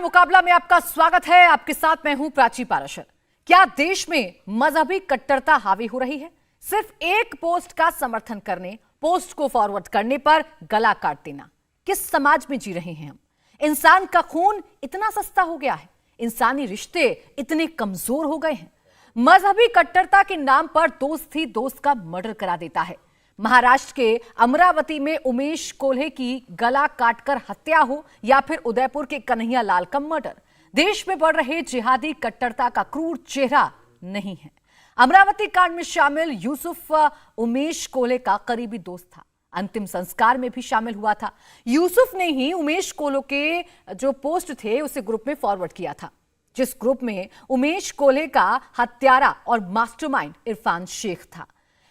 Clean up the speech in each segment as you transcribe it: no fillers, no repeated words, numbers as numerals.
नमस्कार, मुकाबला में आपका स्वागत है। आपके साथ मैं हूं प्राची पाराशर। क्या देश में मजहबी कट्टरता हावी हो रही है? सिर्फ एक पोस्ट का समर्थन करने, पोस्ट को फॉरवर्ड करने पर गला काट देना। किस समाज में जी रहे हैं हम? इंसान का खून इतना सस्ता हो गया है, इंसानी रिश्ते इतने कमजोर हो गए हैं। मजहबी कट्टरता के नाम पर दोस्त ही दोस्त का मर्डर करा देता है। महाराष्ट्र के अमरावती में उमेश कोल्हे की गला काटकर हत्या हो या फिर उदयपुर के कन्हैया लाल का मर्डर, देश में बढ़ रहे जिहादी कट्टरता का क्रूर चेहरा नहीं है। अमरावती कांड में शामिल यूसुफ उमेश कोल्हे का करीबी दोस्त था, अंतिम संस्कार में भी शामिल हुआ था। यूसुफ ने ही उमेश कोल्हे के जो पोस्ट थे उसे ग्रुप में फॉरवर्ड किया था, जिस ग्रुप में उमेश कोल्हे का हत्यारा और मास्टरमाइंड इरफान शेख था।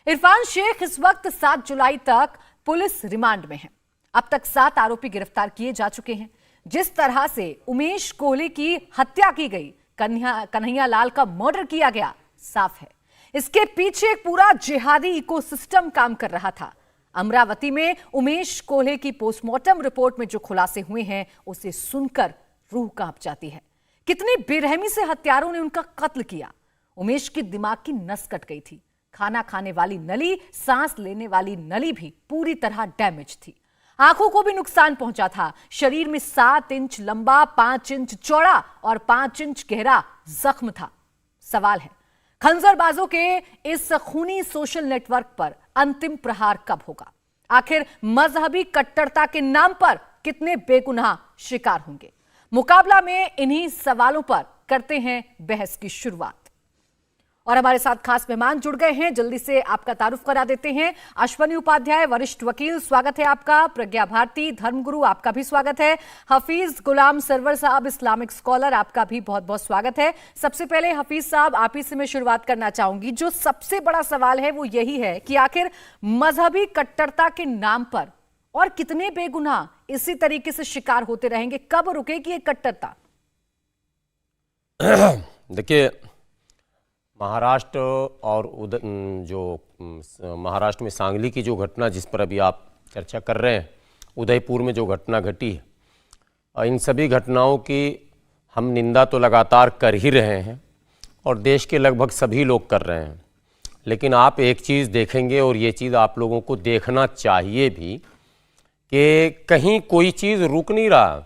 इरफान शेख इस वक्त 7 जुलाई तक पुलिस रिमांड में है। अब तक 7 आरोपी गिरफ्तार किए जा चुके हैं। जिस तरह से उमेश कोल्हे की हत्या की गई, कन्हैया लाल का मर्डर किया गया, साफ है इसके पीछे एक पूरा जिहादी इकोसिस्टम काम कर रहा था। अमरावती में उमेश कोल्हे की पोस्टमार्टम रिपोर्ट में जो खुलासे हुए हैं उसे सुनकर रूह कांप जाती है। कितनी बेरहमी से हत्यारों ने उनका कत्ल किया। उमेश की दिमाग की नस कट गई थी। खाना खाने वाली नली, सांस लेने वाली नली भी पूरी तरह डैमेज थी। आंखों को भी नुकसान पहुंचा था। शरीर में 7 इंच लंबा, 5 इंच चौड़ा और 5 इंच गहरा जख्म था। सवाल है, खंजरबाजों के इस खूनी सोशल नेटवर्क पर अंतिम प्रहार कब होगा? आखिर मजहबी कट्टरता के नाम पर कितने बेगुनाह शिकार होंगे? मुकाबला में इन्हीं सवालों पर करते हैं बहस की शुरुआत। और हमारे साथ खास मेहमान जुड़ गए हैं, जल्दी से आपका तारुफ करा देते हैं। अश्वनी उपाध्याय, वरिष्ठ वकील, स्वागत है आपका। प्रज्ञा भारती, धर्मगुरु, आपका भी स्वागत है। हफीज गुलाम सरवर साहब, इस्लामिक स्कॉलर, आपका भी बहुत बहुत स्वागत है। सबसे पहले हफीज साहब, आप ही से मैं शुरुआत करना चाहूंगी। जो सबसे बड़ा सवाल है वो यही है कि आखिर मजहबी कट्टरता के नाम पर और कितने बेगुनाह इसी तरीके से शिकार होते रहेंगे? कब रुकेगी ये कट्टरता? देखिए, महाराष्ट्र और जो महाराष्ट्र में सांगली की जो घटना जिस पर अभी आप चर्चा कर रहे हैं, उदयपुर में जो घटना घटी है, इन सभी घटनाओं की हम निंदा तो लगातार कर ही रहे हैं और देश के लगभग सभी लोग कर रहे हैं। लेकिन आप एक चीज़ देखेंगे, और ये चीज़ आप लोगों को देखना चाहिए भी, कि कहीं कोई चीज़ रुक नहीं रहा।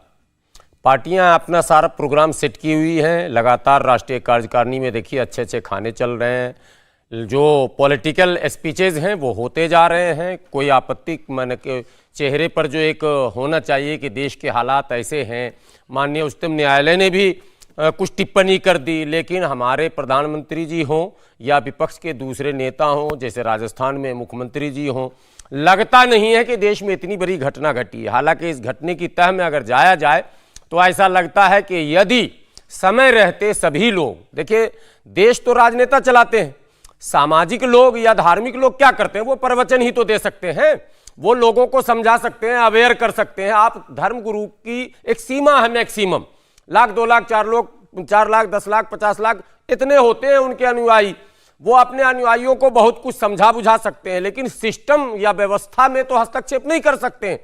पार्टियां अपना सारा प्रोग्राम सेट की हुई हैं। लगातार राष्ट्रीय कार्यकारिणी में देखिए अच्छे अच्छे खाने चल रहे हैं। जो पॉलिटिकल स्पीचेज हैं वो होते जा रहे हैं। कोई आपत्ति माने के चेहरे पर जो एक होना चाहिए कि देश के हालात ऐसे हैं। माननीय उच्चतम न्यायालय ने भी कुछ टिप्पणी कर दी, लेकिन हमारे प्रधानमंत्री जी हों या विपक्ष के दूसरे नेता हों, जैसे राजस्थान में मुख्यमंत्री जी हों, लगता नहीं है कि देश में इतनी बड़ी घटना घटी है। हालांकि इस घटने की तह में अगर जाया जाए तो ऐसा लगता है कि यदि समय रहते सभी लोग, देखिए देश तो राजनेता चलाते हैं, सामाजिक लोग या धार्मिक लोग क्या करते हैं? वो प्रवचन ही तो दे सकते हैं, वो लोगों को समझा सकते हैं, अवेयर कर सकते हैं। आप धर्मगुरु की एक सीमा है, मैक्सिमम 1,00,000, 2,00,000, 4 लोग, 4 लाख, 10 लाख, 50 लाख इतने होते हैं उनके अनुयायी। वो अपने अनुयायियों को बहुत कुछ समझा बुझा सकते हैं, लेकिन सिस्टम या व्यवस्था में तो हस्तक्षेप नहीं कर सकते।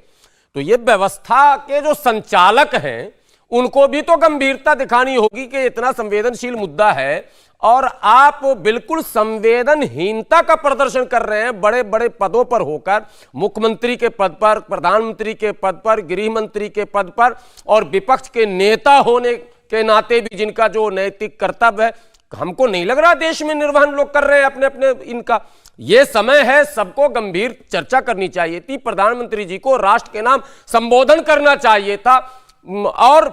तो ये व्यवस्था के जो संचालक हैं उनको भी तो गंभीरता दिखानी होगी कि इतना संवेदनशील मुद्दा है और आप बिल्कुल संवेदनहीनता का प्रदर्शन कर रहे हैं। बड़े बड़े पदों पर होकर, मुख्यमंत्री के पद पर, प्रधानमंत्री के पद पर, गृह मंत्री के पद पर, और विपक्ष के नेता होने के नाते भी जिनका जो नैतिक कर्तव्य है, हमको नहीं लग रहा देश में निर्वहन लोग कर रहे हैं अपने अपने इनका। ये समय है, सबको गंभीर चर्चा करनी चाहिए थी। प्रधानमंत्री जी को राष्ट्र के नाम संबोधन करना चाहिए था, और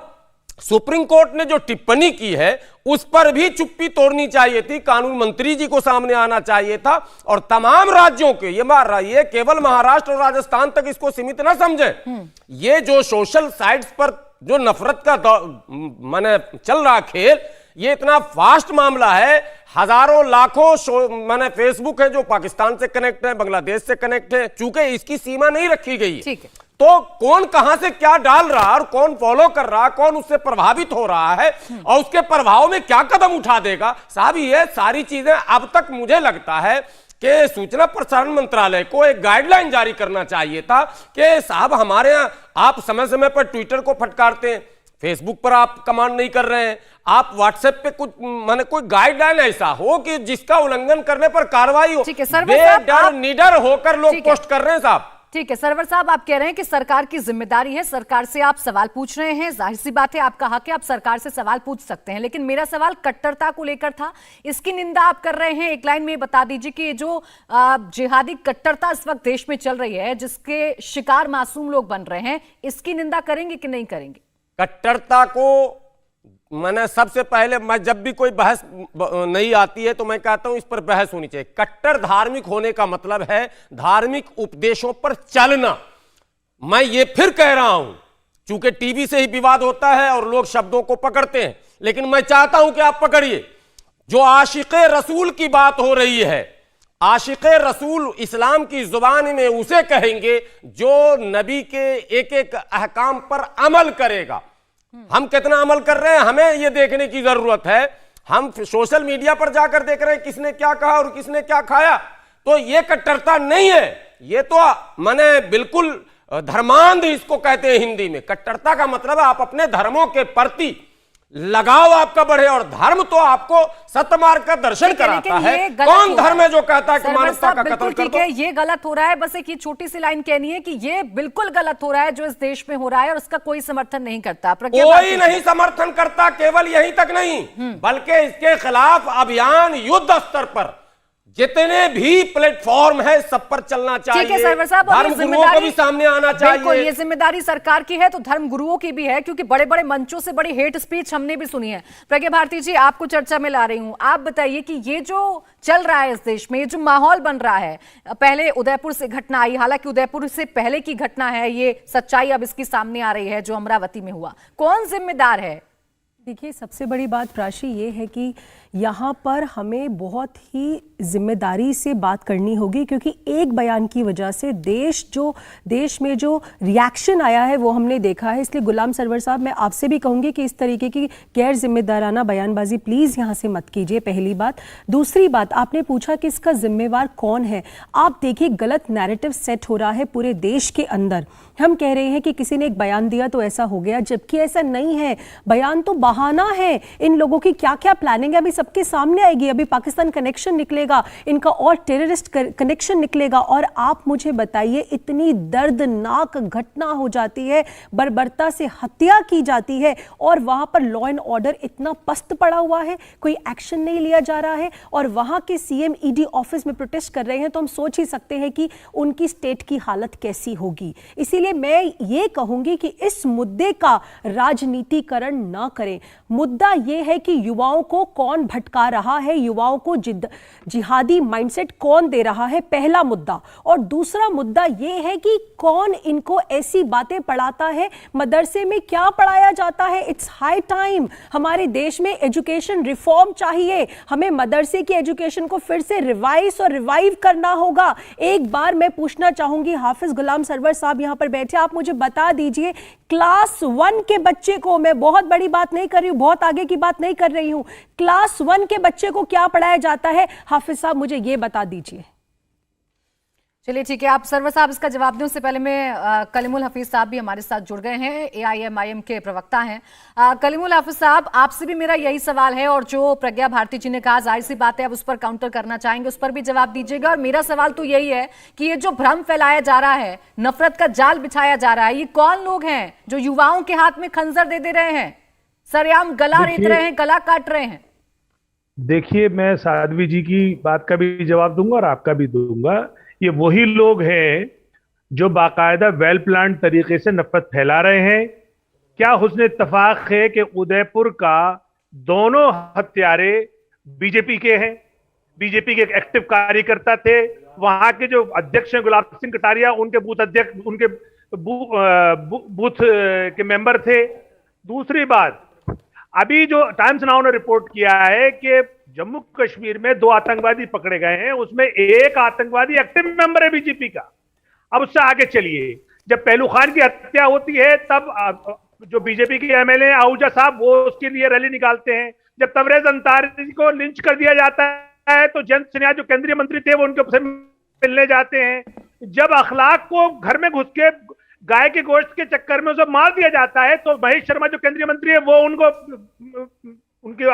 सुप्रीम कोर्ट ने जो टिप्पणी की है उस पर भी चुप्पी तोड़नी चाहिए थी। कानून मंत्री जी को सामने आना चाहिए था, और तमाम राज्यों के, ये केवल महाराष्ट्र और राजस्थान तक इसको सीमित ना समझें। ये जो सोशल साइट्स पर जो नफरत का माने चल रहा खेल, ये इतना फास्ट मामला है। हजारों लाखों माने फेसबुक है जो पाकिस्तान से कनेक्ट है, बांग्लादेश से कनेक्ट है। चूंकि इसकी सीमा नहीं रखी गई है, तो कौन कहां से क्या डाल रहा है और कौन फॉलो कर रहा है, कौन उससे प्रभावित हो रहा है और उसके प्रभाव में क्या कदम उठा देगा, साहब ये सारी चीजें अब तक मुझे लगता है कि सूचना प्रसारण मंत्रालय को एक गाइडलाइन जारी करना चाहिए था कि साहब हमारे यहां आप समय समय पर ट्विटर को फटकारते हैं, फेसबुक पर आप कमांड नहीं कर रहे हैं, आप व्हाट्सएप पे कुछ माने कोई गाइडलाइन ऐसा हो कि जिसका उल्लंघन करने पर कार्रवाई हो। ठीक है सरवर साहब, बेडर निडर होकर लोग पोस्ट कर रहे हैं साहब। ठीक है सरवर साहब, आप कह रहे हैं कि सरकार की जिम्मेदारी है, सरकार से आप सवाल पूछ रहे हैं, जाहिर सी बात है आपका हक है, आप सरकार से सवाल पूछ सकते हैं, लेकिन मेरा सवाल कट्टरता को लेकर था, इसकी निंदा आप कर रहे हैं। एक लाइन में बता दीजिए कि जो जिहादी कट्टरता इस वक्त देश में चल रही है, जिसके शिकार मासूम लोग बन रहे हैं, इसकी निंदा करेंगे कि नहीं करेंगे? कट्टरता को मैंने सबसे पहले, मैं जब भी कोई बहस नहीं आती है तो मैं कहता हूं इस पर बहस होनी चाहिए। कट्टर धार्मिक होने का मतलब है धार्मिक उपदेशों पर चलना। मैं ये फिर कह रहा हूं, चूंकि टीवी से ही विवाद होता है और लोग शब्दों को पकड़ते हैं, लेकिन मैं चाहता हूं कि आप पकड़िए। जो आशिक़े रसूल की बात हो रही है, आशिक़े रसूल इस्लाम की जुबान में उसे कहेंगे जो नबी के एक एक अहकाम पर अमल करेगा। हम कितना अमल कर रहे हैं हमें यह देखने की जरूरत है। हम सोशल मीडिया पर जाकर देख रहे हैं किसने क्या कहा और किसने क्या खाया, तो यह कट्टरता नहीं है, यह तो माने बिल्कुल धर्मांध इसको कहते हैं हिंदी में। कट्टरता का मतलब है आप अपने धर्मों के प्रति लगाव आपका बढ़े, और धर्म तो आपको सत्य मार्ग का दर्शन कराता है। कौन धर्म है जो कहता है कि मानवता का कत्ल कर दो? ये गलत हो रहा है, बस एक ये छोटी सी लाइन कहनी है कि ये बिल्कुल गलत हो रहा है जो इस देश में हो रहा है, और उसका कोई समर्थन नहीं करता। कोई नहीं समर्थन करता, केवल यहीं तक नहीं बल्कि इसके खिलाफ अभियान युद्ध स्तर पर जितने भी प्लेटफॉर्म है सब पर चलना चाहिए। ठीक है सरवर साहब, धर्म गुरुओं को भी सामने आना चाहिए। ये जिम्मेदारी सरकार की है तो धर्म गुरुओं की भी है, क्योंकि बड़े बड़े मंचों से बड़ी हेट स्पीच हमने भी सुनी है। प्रज्ञा भारती जी, आपको चर्चा में ला रही हूं, आप बताइए कि ये जो चल रहा है इस देश में, ये जो माहौल बन रहा है, पहले उदयपुर से घटना आई, हालांकि उदयपुर से पहले की घटना है, ये सच्चाई अब इसकी सामने आ रही है जो अमरावती में हुआ, कौन जिम्मेदार है? देखिए, सबसे बड़ी बात प्राची ये है कि यहाँ पर हमें बहुत ही जिम्मेदारी से बात करनी होगी, क्योंकि एक बयान की वजह से देश में जो रिएक्शन आया है वो हमने देखा है। इसलिए गुलाम सरवर साहब, मैं आपसे भी कहूँगी कि इस तरीके की गैर जिम्मेदाराना बयानबाजी प्लीज़ यहाँ से मत कीजिए, पहली बात। दूसरी बात, आपने पूछा कि इसका जिम्मेवार कौन है। आप देखिए, गलत नैरेटिव सेट हो रहा है पूरे देश के अंदर। हम कह रहे हैं कि किसी ने एक बयान दिया तो ऐसा हो गया, जबकि ऐसा नहीं है। बयान तो बहाना है। इन लोगों की क्या क्या प्लानिंग है अभी सबके सामने आएगी। अभी पाकिस्तान कनेक्शन निकलेगा, इनका और टेररिस्ट कनेक्शन निकलेगा। और आप मुझे बताइए, इतनी दर्दनाक घटना हो जाती है, बर्बरता से हत्या की जाती है, और वहां पर लॉ एंड ऑर्डर इतना पस्त पड़ा हुआ है, कोई एक्शन नहीं लिया जा रहा है, और वहां के सीएम ईडी ऑफिस में प्रोटेस्ट कर रहे हैं, तो हम सोच ही सकते हैं कि उनकी स्टेट की हालत कैसी होगी। इसीलिए मैं ये कहूंगी कि इस मुद्दे का राजनीतिकरण ना करें। मुद्दा यह है कि युवाओं को कौन भटका रहा है, युवाओं को जिहादी माइंडसेट कौन दे रहा है, पहला मुद्दा। और दूसरा मुद्दा यह है कि कौन इनको ऐसी बातें पढ़ाता है, मदरसे में क्या पढ़ाया जाता है। इट्स हाई टाइम, हमारे देश में एजुकेशन रिफॉर्म चाहिए। हमें मदरसे की एजुकेशन को फिर से रिवाइव करना होगा। एक बार मैं पूछना चाहूंगी, हाफिज गुलाम सरवर साहब यहां पर बैठे, आप मुझे बता दीजिए, क्लास 1 के बच्चे को, मैं बहुत बड़ी बात नहीं कर रही हूं, बहुत आगे की बात नहीं कर रही हूं, क्लास 1 के बच्चे को क्या पढ़ाया जाता है? हाफिज साहब मुझे यह बता दीजिए। चलिए ठीक है, आप सरवर साहब इसका जवाब दें उससे पहले मैं कलीमुल हफीज साहब भी हमारे साथ जुड़ गए हैं, AIMIM के प्रवक्ता हैं। कलीमुल हफीज साहब, आपसे भी मेरा यही सवाल है, और जो प्रज्ञा भारती जी ने कहा जाहिर सी बात है अब उस पर काउंटर करना चाहेंगे, उस पर भी जवाब दीजिएगा। और मेरा सवाल तो यही है कि ये जो भ्रम फैलाया जा रहा है, नफरत का जाल बिछाया जा रहा है, ये कौन लोग हैं जो युवाओं के हाथ में खंजर दे रहे हैं, सरेआम गला रेत रहे हैं, गला काट रहे हैं? देखिए, मैं साध्वी जी की बात का भी जवाब दूंगा और आपका भी दूंगा। ये वही लोग हैं जो बाकायदा वेल प्लान तरीके से नफरत फैला रहे हैं। क्या हुस्न इत्तफाक है कि उदयपुर का दोनों हत्यारे बीजेपी के हैं, बीजेपी के एक एक्टिव कार्यकर्ता थे। वहां के जो अध्यक्ष हैं गुलाब सिंह कटारिया, उनके बूथ अध्यक्ष, उनके बूथ के मेंबर थे। दूसरी बात, अभी जो टाइम्स नाउ ने रिपोर्ट किया है कि जम्मू कश्मीर में 2 आतंकवादी पकड़े गए हैं, उसमें एक आतंकवादी एक्टिव मेंबर है बीजेपी का। अब उससे आगे चलिए, जब पहलू खान की हत्या होती है तब जो बीजेपी के एमएलए आहूजा साहब वो उसके लिए रैली निकालते हैं। जब तबरेज अंसारी को लिंच कर दिया जाता है तो जयंत सिन्हा जो केंद्रीय मंत्री थे वो उनके से मिलने जाते हैं। जब अखलाक को घर में घुस के गाय के गोश्त के चक्कर में उसे मार दिया जाता है, तो महेश शर्मा जो केंद्रीय मंत्री है वो उनको उनके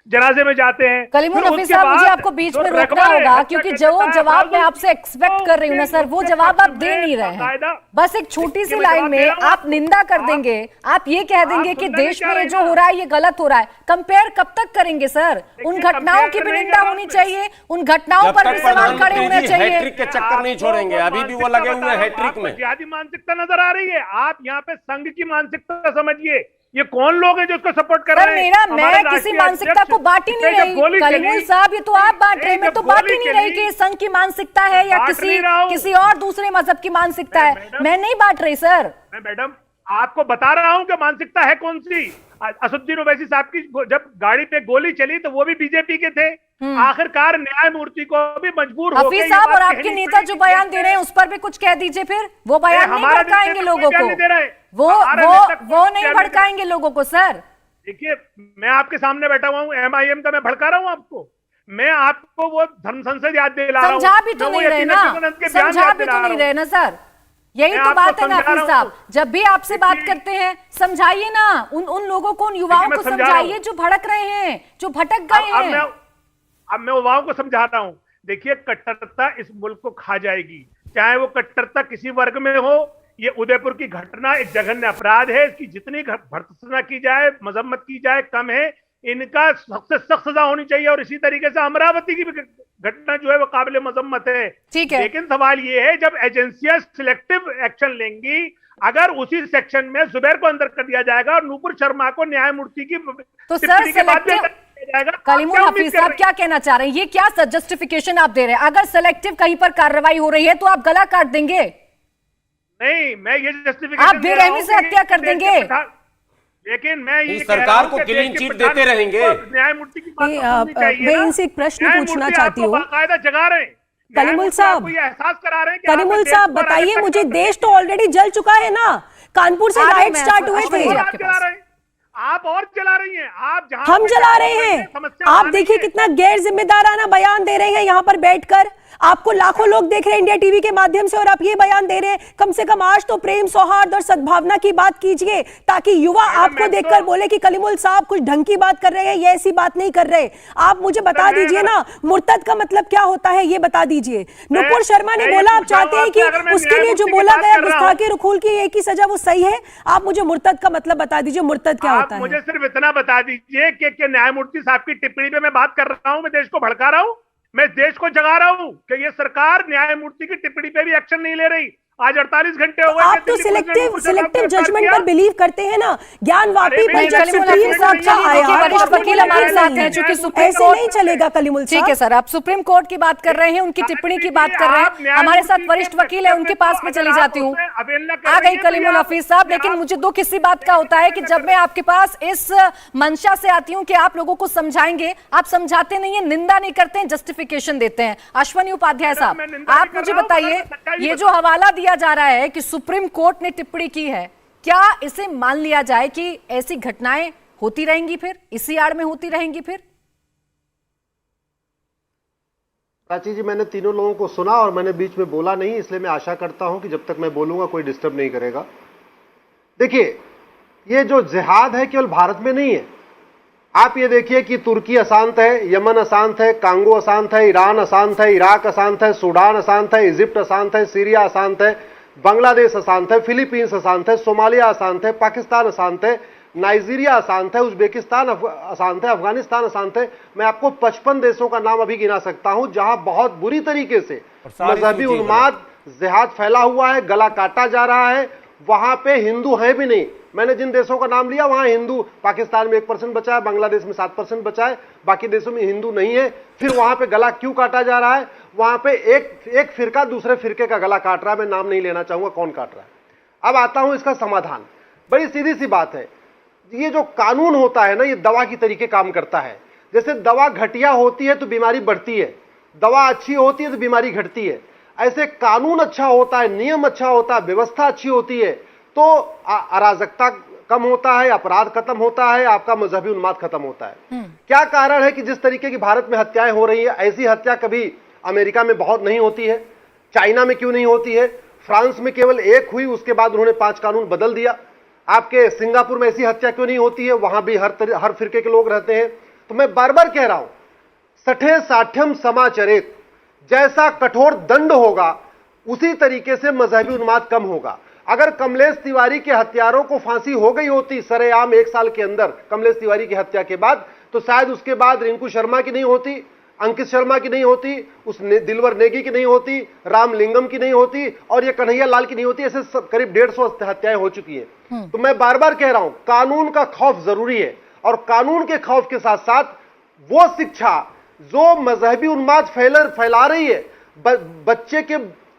जनाजे में जाते हैं। कलीमुल फिर हफीज उसके साहब, मुझे बाद आपको बीच जो में रकबा रोकना है, होगा, हत्या क्योंकि कर जो देता है, जवाब मैं फालतू आपसे एक्सपेक्ट कर रही हूँ ना सर, वो जवाब आप दे नहीं रहे हैं। बाकायदा बस एक छोटी सी मैं लाइन जवाब दे में रहा हूं आप आपको। निंदा कर देंगे, आप ये कह देंगे कि सुनना नहीं देश चाह में रहे ये जो ना। हो रहा है ये गलत हो रहा है। कंपेयर कब तक करेंगे सर? उन देखिए, घटनाओं की भी compare नहीं निंदा कर रहा होनी मैं। चाहिए, उन घटनाओं जब पर तक भी सवाल खड़े प्रधानमंत्री होने जी चाहिए। हैट्रिक के चक्कर नहीं छोड़ेंगे, अभी भी वो लगे हुए हैं हैट्रिक में। जिहादी मानसिकता नजर आ रही है, आप यहाँ पे संघ की मानसिकता समझिए। ये कौन लोग हैं जो इसको सपोर्ट कर सर रहे हैं? मेरा हमारे मैं किसी राष्ट्रीय मानसिकता अध्यक्ष, को बांट ही नहीं इतने जब गोली रही कलीमुल चली, साहब, ये तो आप बांट रहे हैं। मैं जब तो बांट ही गोली नहीं रही चली, कि संघ की मानसिकता है या बांट नहीं रहा हूं। किसी और दूसरे मजहब की मानसिकता है। मैडम, मैं नहीं बांट रही सर। मैं मैडम आपको बता रहा हूं कि मानसिकता है कौन सी। असदुद्दीन ओवैसी साहब की जब गाड़ी पे गोली चली तो वो भी बीजेपी के थे। आखिरकार न्यायमूर्ति को भी मजबूर हो हफीज साहब और आपके नेता जो बयान दे रहे हैं उस पर भी कुछ कह दीजिए फिर। वो बयान नहीं भड़काएंगे लोगों को, वो नहीं भड़काएंगे लोगों को सर। देखिए, मैं आपके सामने बैठा हुआ हूँ, एमआईएम का मैं भड़का रहा हूँ आपको? मैं आपको वो धर्म संसद याद दिला रहा हूँ। समझा भी तो नहीं रहे ना, समझा भी तो नहीं रहे ना सर। यही तो बात है ना हफीज साहब, जब भी आपसे बात करते हैं समझाइए ना उन लोगों को, उन युवाओं को समझाइए जो भड़क रहे हैं, जो भटक गए हैं। अब मैं युवाओं को समझा रहा हूं। देखिए, कट्टरता इस मुल्क को खा जाएगी, चाहे वो कट्टरता किसी वर्ग में हो। ये उदयपुर की घटना एक जघन्य अपराध है, इसकी जितनी भर्त्सना की जाए, मजम्मत की जाए कम है। इनका सख्त से सख्त सजा होनी चाहिए, और इसी तरीके से अमरावती की भी घटना जो है वो काबिल मजम्मत है। ठीक है, लेकिन सवाल ये है, जब एजेंसियां सिलेक्टिव एक्शन लेंगी, अगर उसी सेक्शन में जुबैर को अंदर कर दिया जाएगा और नूपुर शर्मा को न्यायमूर्ति की तो सर सेलेक्टिव, कलीमुल हफीज साहब क्या कहना चाह रहे हैं? ये क्या जस्टिफिकेशन आप दे रहे हैं? अगर सेलेक्टिव कहीं पर कार्रवाई हो रही है तो आप गला काट देंगे? नहीं, मैं ये जस्टिफिकेशन आप बेरहमी से हत्या कर देंगे। लेकिन मैं ये सरकार को क्लीन चिट देते रहेंगे। न्यायमूर्ति की बात सुननी चाहिए मैं ना। इनसे एक प्रश्न पूछना चाहती हूँ। बाकायदा जगा रहे हैं कलीमुल साहब, एहसास करा रहे हैं कि कलीमुल साहब बताइए मुझे, देश तो ऑलरेडी जल चुका है ना, कानपुर से राइट स्टार्ट हुए थे। आप और चला रही हैं, आप जहां हम चला रहे हैं। आप देखिए कितना गैर जिम्मेदाराना बयान दे रहे हैं यहाँ पर बैठकर। आपको लाखों लोग देख रहे हैं इंडिया टीवी के माध्यम से, और आप ये बयान दे रहे हैं। कम से कम आज तो प्रेम, सौहार्द और सद्भावना की बात कीजिए, ताकि युवा आपको देखकर बोले कि कलीमुल साहब कुछ ढंग की बात कर रहे हैं, ये ऐसी बात नहीं कर रहे। आप मुझे बता दीजिए ना, मुर्तद का मतलब क्या होता है, ये बता दीजिए। नुपुर शर्मा ने बोला आप चाहते हैं कि उसके लिए जो बोला गया गुस्ताखी रसूल की एक ही सजा, वो सही है? आप मुझे मुर्तद का मतलब बता दीजिए, मुर्तद क्या होता है? मुझे सिर्फ इतना बता दीजिए कि न्यायमूर्ति साहब की टिप्पणी पे मैं बात कर रहा हूं, मैं देश को भड़का रहा हूं, मैं देश को जगा रहा हूं कि ये सरकार न्यायमूर्ति की टिप्पणी पे भी एक्शन नहीं ले रही। आज 48 घंटे हो गए। आप तो सिलेक्टिव जजमेंट पर बिलीव करते हैं ना। ज्ञानवापी पर जब सुप्रीम कोर्ट का आया, वरिष्ठ वकील हमारे साथ हैं, चूंकि सुप्रीम ऐसे नहीं चलेगा कलीमुल साहब। ठीक है सर, आप सुप्रीम कोर्ट की बात कर रहे हैं, उनकी टिप्पणी की बात कर रहे हैं। हमारे साथ वरिष्ठ वकील है, उनके पास में चली जाती हूँ। आ गई कलीमुल हफीज साहब, लेकिन मुझे दुख इसी बात का होता है कि जब मैं आपके पास इस मंशा से आती हूँ कि आप लोगों को समझाएंगे, आप समझाते नहीं है, निंदा नहीं करते हैं, जस्टिफिकेशन देते हैं। अश्वनी उपाध्याय साहब, आप मुझे बताइए, ये जो हवाला दिया जा रहा है कि सुप्रीम कोर्ट ने टिप्पणी की है, क्या इसे मान लिया जाए कि ऐसी घटनाएं होती रहेंगी, फिर इसी आड़ में होती रहेंगी? फिर प्राची जी, मैंने तीनों लोगों को सुना और मैंने बीच में बोला नहीं, इसलिए मैं आशा करता हूं कि जब तक मैं बोलूंगा कोई डिस्टर्ब नहीं करेगा। देखिए, ये जो जिहाद है केवल भारत में नहीं है। आप ये देखिए कि तुर्की अशांत है, यमन अशांत है, कांगो अशांत है, ईरान अशांत है, इराक अशांत है, सूडान अशांत है, इजिप्ट अशांत है, सीरिया अशांत है, बांग्लादेश अशांत है, फिलीपींस अशांत है, सोमालिया अशांत है, पाकिस्तान अशांत है, नाइजीरिया अशांत है, उज्बेकिस्तान अशांत है, अफगानिस्तान अशांत है। मैं आपको 55 देशों का नाम अभी गिना सकता हूं जहां बहुत बुरी तरीके से मजहबी उन्माद, जिहाद फैला हुआ है, गला काटा जा रहा है। वहां पे हिंदू है भी नहीं। मैंने जिन देशों का नाम लिया वहां हिंदू, पाकिस्तान में 1% बचा है, बांग्लादेश में 7% बचा है, बाकी देशों में हिंदू नहीं है। फिर वहां पे गला क्यों काटा जा रहा है? वहां पे एक फिरका दूसरे फिरके का गला काट रहा है। मैं नाम नहीं लेना चाहूंगा कौन काट रहा है। अब आता हूं इसका समाधान। बड़ी सीधी सी बात है, ये जो कानून होता है ना, ये दवा की तरीके काम करता है। जैसे दवा घटिया होती है तो बीमारी बढ़ती है, दवा अच्छी होती है तो बीमारी घटती है। ऐसे कानून अच्छा होता है, नियम अच्छा होता है, व्यवस्था अच्छी होती है तो अराजकता कम होता है, अपराध खत्म होता है, आपका मजहबी उन्माद खत्म होता है। क्या कारण है कि जिस तरीके की भारत में हत्याएं हो रही है, ऐसी हत्या कभी अमेरिका में बहुत नहीं होती है, चाइना में क्यों नहीं होती है? फ्रांस में केवल एक हुई, उसके बाद उन्होंने 5 कानून बदल दिया। आपके सिंगापुर में ऐसी हत्या क्यों नहीं होती है? वहां भी हर फिरके के लोग रहते हैं। तो मैं बार बार कह रहा हूं, सठे साठ्यम समाचरेत, जैसा कठोर दंड होगा उसी तरीके से मजहबी उन्माद कम होगा। अगर कमलेश तिवारी के हत्यारों को फांसी हो गई होती सरेआम 1 साल के अंदर कमलेश तिवारी की हत्या के बाद, तो शायद उसके बाद रिंकू शर्मा की नहीं होती, अंकित शर्मा की नहीं होती, दिलवर नेगी की नहीं होती, रामलिंगम की नहीं होती, और ये कन्हैया लाल की नहीं होती। ऐसे करीब 150 हत्याएं हो चुकी हैं। तो मैं बार बार कह रहा हूं, कानून का खौफ जरूरी है, और कानून के खौफ के साथ साथ वो शिक्षा जो मजहबी उन्माद फैला रही है, बच्चे के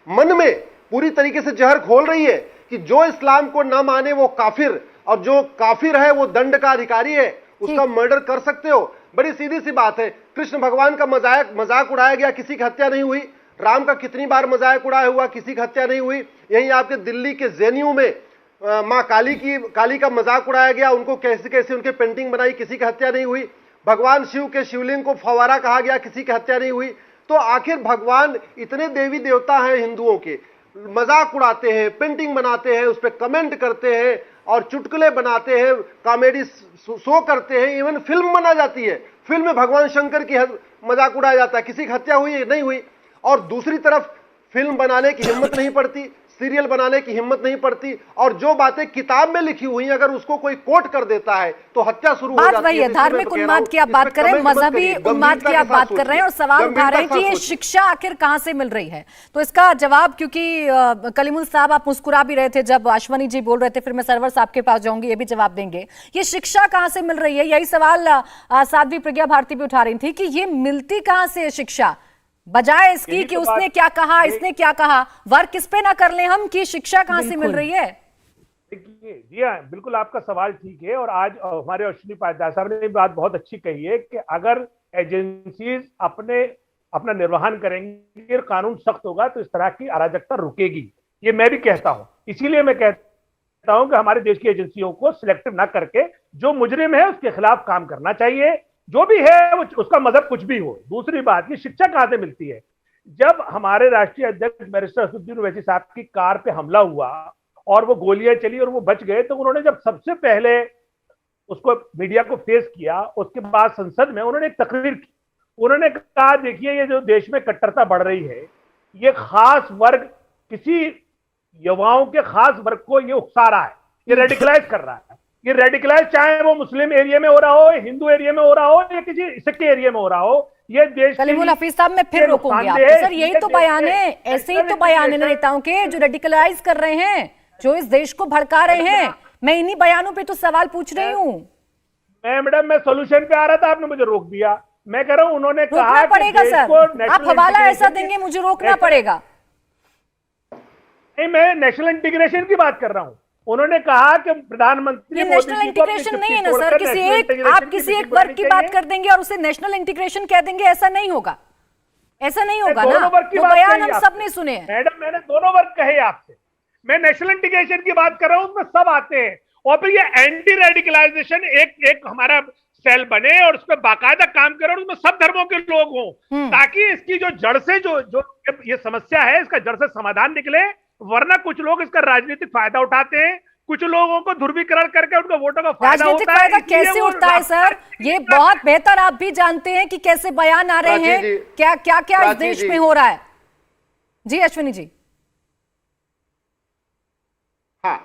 मन में पूरी तरीके से जहर घोल रही है कि जो इस्लाम को ना माने वो काफिर, और जो काफिर है वो दंड का अधिकारी है, उसका मर्डर कर सकते हो। बड़ी सीधी सी बात है, कृष्ण भगवान का मजाक उड़ाया गया, किसी की हत्या नहीं हुई। राम का कितनी बार मजाक उड़ाया हुआ, किसी की हत्या नहीं हुई। यहीं आपके दिल्ली के जेएनयू में मां काली का मजाक उड़ाया गया, उनको कैसे कैसे उनके पेंटिंग बनाई, किसी की हत्या नहीं हुई। भगवान शिव के शिवलिंग को फवारा कहा गया, किसी की हत्या नहीं हुई। तो आखिर भगवान इतने देवी देवता हैं हिंदुओं के, मजाक उड़ाते हैं, पेंटिंग बनाते हैं, उस पर कमेंट करते हैं और चुटकुले बनाते हैं, कॉमेडी शो करते हैं, इवन फिल्म बना जाती है, फिल्म में भगवान शंकर की मजाक उड़ाया जाता है। किसी की हत्या हुई नहीं हुई। और दूसरी तरफ फिल्म बनाने की हिम्मत नहीं पड़ती, सीरियल बनाने की हिम्मत नहीं पड़ती, और जो बातें किताब में लिखी हुई अगर उसको कोई कोट कर देता है तो हत्या शुरू हो जाती वही है। धार्मिक उन्माद की आप बात कर रहे हैं, मजहबी उन्माद की आप बात कर रहे हैं, और सवाल उठा रहे हैं कि ये शिक्षा आखिर कहां से मिल रही है। तो इसका जवाब, क्योंकि कलीमुल साहब आप मुस्कुरा भी रहे थे जब अश्वनी जी बोल रहे थे, फिर मैं सरवर साहब के पास जाऊंगी, ये भी जवाब देंगे। ये शिक्षा कहां से मिल रही है, यही सवाल साध्वी प्रज्ञा भारती भी उठा रही थी कि ये मिलती कहां से शिक्षा, बजाय इसकी कि उसने क्या कहा, इसने क्या कहा, वर्क किस पे ना कर ले हम, कि शिक्षा कहां से मिल रही है। देखिए जी हाँ, बिल्कुल आपका सवाल ठीक है। और आज हमारे अश्विनी पाटीदार साहब ने बात बहुत अच्छी कही है कि अगर एजेंसीज अपना निर्वहन करेंगे और कानून सख्त होगा तो इस तरह की अराजकता रुकेगी। ये मैं भी कहता हूं। इसीलिए मैं कहता हूं कि हमारे देश की एजेंसियों को सिलेक्टिव ना करके जो मुजरिम है उसके खिलाफ काम करना चाहिए, जो भी है वो उसका मजहब कुछ भी हो। दूसरी बात, ये शिक्षा कहां से मिलती है? जब हमारे राष्ट्रीय अध्यक्ष बैरिस्टर असदुद्दीन ओवैसी साहब की कार पे हमला हुआ और वो गोलियां चली और वो बच गए, तो उन्होंने जब सबसे पहले उसको मीडिया को फेस किया, उसके बाद संसद में उन्होंने एक तकरीर की। उन्होंने कहा, देखिए ये जो देश में कट्टरता बढ़ रही है, ये खास वर्ग, किसी युवाओं के खास वर्ग को ये उकसा रहा है, ये रेडिकलाइज कर रहा है। ये रेडिकलाइज चाहे वो मुस्लिम एरिया में हो रहा हो, हिंदू एरिया में हो रहा हो, या किसी सिख एरिया में हो रहा हो, ये देश कलीमुल हफीज साहब मैं फिर रोकूंगी आपको। सर यही तो बयान है, ऐसे ही तो बयान है नेताओं के जो रेडिकलाइज कर रहे हैं, जो इस देश को भड़का रहे हैं। मैं इन्हीं बयानों पे तो सवाल पूछ रही हूँ। मैडम मैं सोल्यूशन पे आ रहा था, आपने मुझे रोक दिया। मैं कह रहा हूं उन्होंने कहा पड़ेगा सर, आप हवाला ऐसा देंगे मुझे रोकना पड़ेगा। नहीं, मैं नेशनल इंटीग्रेशन की बात कर रहा हूं। उन्होंने कहा कि प्रधानमंत्री नेशनल इंटीग्रेशन नहीं है ना सर, आप किसी एक वर्ग की बात कर देंगे और उसे नेशनल इंटीग्रेशन कह देंगे, ऐसा नहीं होगा, ऐसा नहीं होगा ना। वो बयान हम सब ने सुने हैं। मैडम मैंने दोनों वर्ग कहे आपसे, मैं नेशनल इंटीग्रेशन की बात कर रहा हूं, उसमें सब आते हैं। और फिर ये एंटी रेडिकलाइजेशन एक हमारा सेल बने और उस पर बाकायदा काम करे और उसमें सब धर्मों के लोग हों, ताकि इसकी जो जड़ से जो ये समस्या है इसका जड़ से समाधान निकले। वरना कुछ लोग इसका राजनीतिक फायदा उठाते हैं, कुछ लोगों को ध्रुवीकरण करके उनका वोटों का फायदा राजनीतिक फायदा कैसे उठता है सर, ये बहुत बेहतर आप भी जानते हैं कि कैसे बयान आ रहे हैं, क्या क्या क्या इस देश में हो रहा है। जी अश्विनी जी। हाँ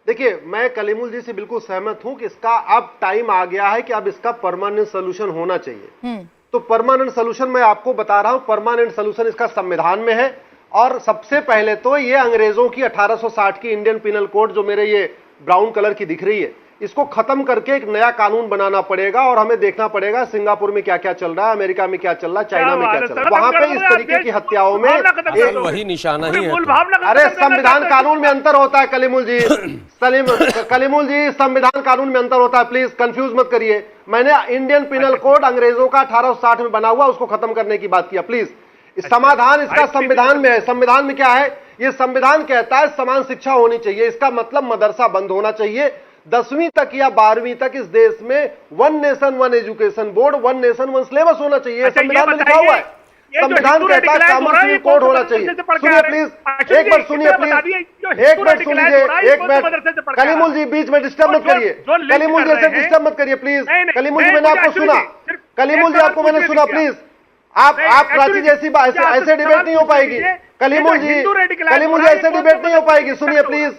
देखिए, मैं कलीमुल जी से बिल्कुल सहमत हूं कि इसका अब टाइम आ गया है कि अब इसका परमानेंट सोल्यूशन होना चाहिए। तो परमानेंट सोल्यूशन मैं आपको बता रहा हूं, परमानेंट सोल्यूशन इसका संविधान में है। और सबसे पहले तो ये अंग्रेजों की 1860 की इंडियन पिनल कोड जो मेरे ये ब्राउन कलर की दिख रही है, इसको खत्म करके एक नया कानून बनाना पड़ेगा। और हमें देखना पड़ेगा सिंगापुर में क्या क्या चल रहा है, अमेरिका में क्या चल रहा है, चाइना में क्या चल रहा है, वहां पे इस तरीके की हत्याओं में वही निशाना ही है। अरे संविधान कानून में अंतर होता है कलीमुल जी, कलीमुल जी संविधान कानून में अंतर होता है, प्लीज कंफ्यूज मत करिए। मैंने इंडियन पिनल कोड अंग्रेजों का 1860 में बना हुआ उसको खत्म करने की बात किया। प्लीज समाधान इसका संविधान में है। संविधान में क्या है? ये संविधान कहता है समान शिक्षा होनी चाहिए। इसका मतलब मदरसा बंद होना चाहिए। 10वीं तक या 12वीं तक इस देश में one nation one education board, one nation one syllabus होना चाहिए। संविधान में लिखा हुआ है। संविधान कहता है कॉमन सिविल कोड होना चाहिए। सुनिए प्लीज, एक बार सुनिए प्लीज, एक मिनट सुन लीजिए, एक मिनट। कलीमुल जी बीच में डिस्टर्ब मत करिए, कलीमुल जी ऐसे डिस्टर्ब मत करिए प्लीज। कलीमुल जी मैंने आपको सुना, कलीमुल जी आपको मैंने सुना, प्लीज आप प्राची जैसी ऐसे डिबेट नहीं हो पाएगी। कलीमुल जी ऐसे डिबेट नहीं हो पाएगी। सुनिए प्लीज,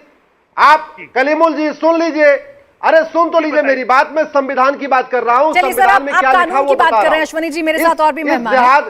आप कलीमुल जी सुन लीजिए, अरे सुन तो लीजिए मेरी बात। मैं संविधान की बात कर रहा हूँ, संविधान में क्या लिखा वो बता रहा हूं। अश्वनी जी मेरे साथ और भी मेहमान हैं।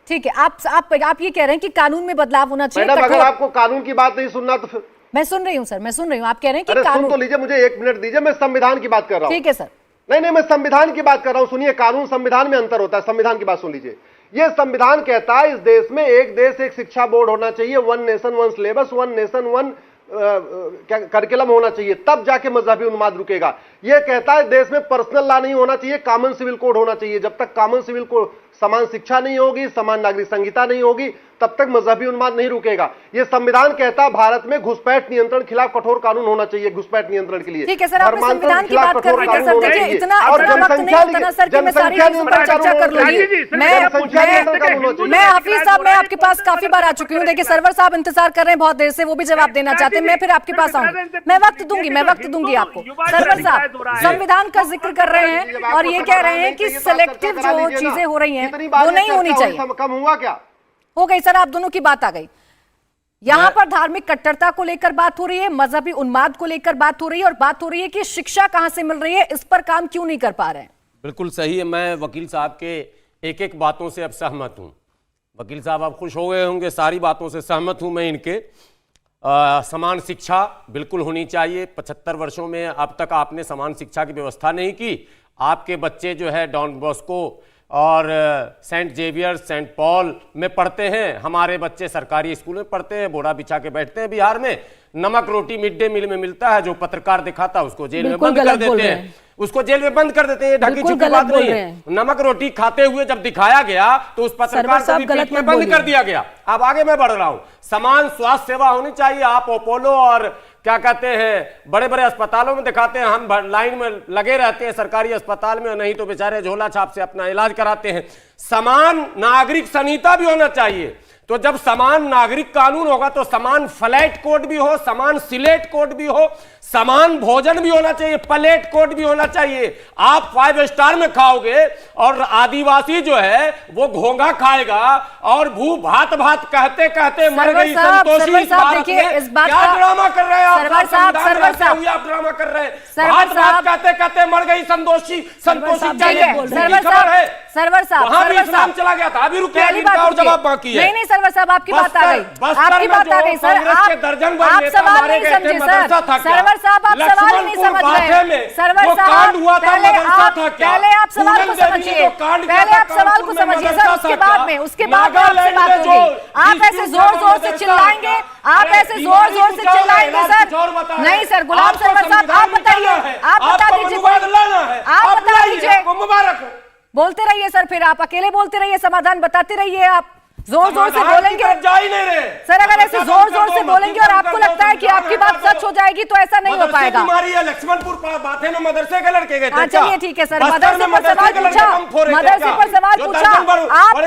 ठीक है, आप ये कह रहे हैं कि कानून में बदलाव होना चाहिए। मैडम अगर आपको कानून की बात नहीं सुनना तो फिर मैं सुन रही हूँ सर, मैं सुन रही हूँ। आप कह रहे हैं कि कानून, सुन तो लीजिए, मुझे एक मिनट दीजिए, मैं संविधान की बात कर रहा हूँ। ठीक है सर। नहीं, मैं संविधान की बात कर रहा हूँ। सुनिए, कानून संविधान में अंतर होता है। संविधान की बात सुन लीजिए। यह संविधान कहता है इस देश में एक देश एक शिक्षा बोर्ड होना चाहिए, one nation one syllabus, one nation one curriculum होना चाहिए, तब जाके मजहबी उन्माद रुकेगा। यह कहता है देश में पर्सनल लॉ नहीं होना चाहिए, कॉमन सिविल कोड होना चाहिए। जब तक कॉमन सिविल कोड, समान शिक्षा नहीं होगी, समान नागरिक संहिता नहीं होगी, तब तक मजहबी उन्माद नहीं रुकेगा। यह संविधान कहता है भारत में घुसपैठ नियंत्रण खिलाफ कठोर कानून होना चाहिए, घुसपैठ नियंत्रण के लिए। ठीक है सर, आप संविधान की बात कर रहे हैं सर। देखिए इतना वक्त नहीं होता ना सर कि मैं सारी चीजों पर चर्चा कर लूंगी। मैं हाफिज साहब, मैं आपके पास काफी बार आ चुकी हूँ। देखिए सरवर साहब इंतजार कर रहे हैं बहुत देर से, वो भी जवाब देना चाहते हैं। मैं फिर आपके पास आऊंगी, मैं वक्त दूंगी आपको। सरवर साहब संविधान का जिक्र कर रहे हैं और ये कह रहे हैं कि सिलेक्टिव जो चीजें हो रही हैं वो नहीं होनी चाहिए। कम हुआ क्या? हो गई सर, आप दोनों की बात आ गई। यहां पर धार्मिक कट्टरता को लेकर बात हो रही है, मजहबी उन्माद को लेकर बात हो रही है, और बात हो रही है कि शिक्षा कहां से मिल रही है, इस पर काम क्यों नहीं कर पा रहे हैं। बिल्कुल सही है। मैं वकील साहब के एक एक बातों से अब सहमत हूं। वकील साहब आप खुश हो गए होंगे, सारी बातों से सहमत हूं मैं इनके। समान शिक्षा बिल्कुल होनी चाहिए। 75 वर्षों में अब तक आपने समान शिक्षा की व्यवस्था नहीं की। आपके बच्चे जो है डॉन बॉस्को और सेंट जेवियर, सेंट पॉल में पढ़ते हैं, हमारे बच्चे सरकारी स्कूल में पढ़ते हैं, बोरा बिछा के बैठते हैं। बिहार में नमक रोटी मिड डे मील में मिलता है, जो पत्रकार दिखाता है उसको जेल में बंद कर देते हैं, उसको जेल में बंद कर देते हैं। ढकी छुपी बात नहीं है। नमक रोटी खाते हुए जब दिखाया गया तो उस पत्रकार को भी बीच में बंद कर दिया गया। अब आगे मैं बढ़ रहा हूं। समान स्वास्थ्य सेवा होनी चाहिए। आप अपोलो और क्या कहते हैं बड़े बड़े अस्पतालों में दिखाते हैं, हम लाइन में लगे रहते हैं सरकारी अस्पताल में, नहीं तो बेचारे झोला छाप से अपना इलाज कराते हैं। समान नागरिक संहिता भी होना चाहिए। तो जब समान नागरिक कानून होगा तो समान फ्लैट कोड भी हो, समान सिलेट कोड भी हो, समान भोजन भी होना चाहिए, प्लेट कोड भी होना चाहिए। आप 5 स्टार में खाओगे और आदिवासी जो है वो घोंघा खाएगा और भू भात भात कहते कहते मर गई संतोषी। इस बात क्या ड्रामा कर रहे हैं आप? आप ड्रामा कर रहे हैं। भात भात कहते कहते मर गई संतोषी। सरवर साहब वहां भी इस्लाम चला गया था, अभी रुके और जवाब बाकी है। नहीं सरवर साहब आपकी बात आ गई, आपकी बात आ गई सर। आप सवाल नहीं समझे सर। सरवर साहब आप सवाल ही नहीं समझ रहे। सरवर साहब पहले आप सवाल को समझिए, पहले आप सवाल को समझिए सर, उसके बाद में आपसे बात होगी। आप ऐसे जोर जोर से चिल्लाएंगे, आप ऐसे जोर जोर से चिल्लाएंगे सर। नहीं सर, गुलाम सरवर साहब आप बताइए, आप बता दीजिए, आप बता दीजिए। बोलते रहिए सर, फिर आप अकेले बोलते रहिए, समाधान बताते रहिए। आप जोर जोर से बोलेंगे सर, अगर ऐसे जोर जोर से बोलेंगे और आपको लगता है कि आपकी बात सच हो जाएगी तो ऐसा नहीं हो पाएगा। लक्ष्मणपुर बातें में मदरसे के लड़के गए थे। चलिए ठीक है सर, मदरसे पर सवाल पूछा, मदरसे पर सवाल पूछा।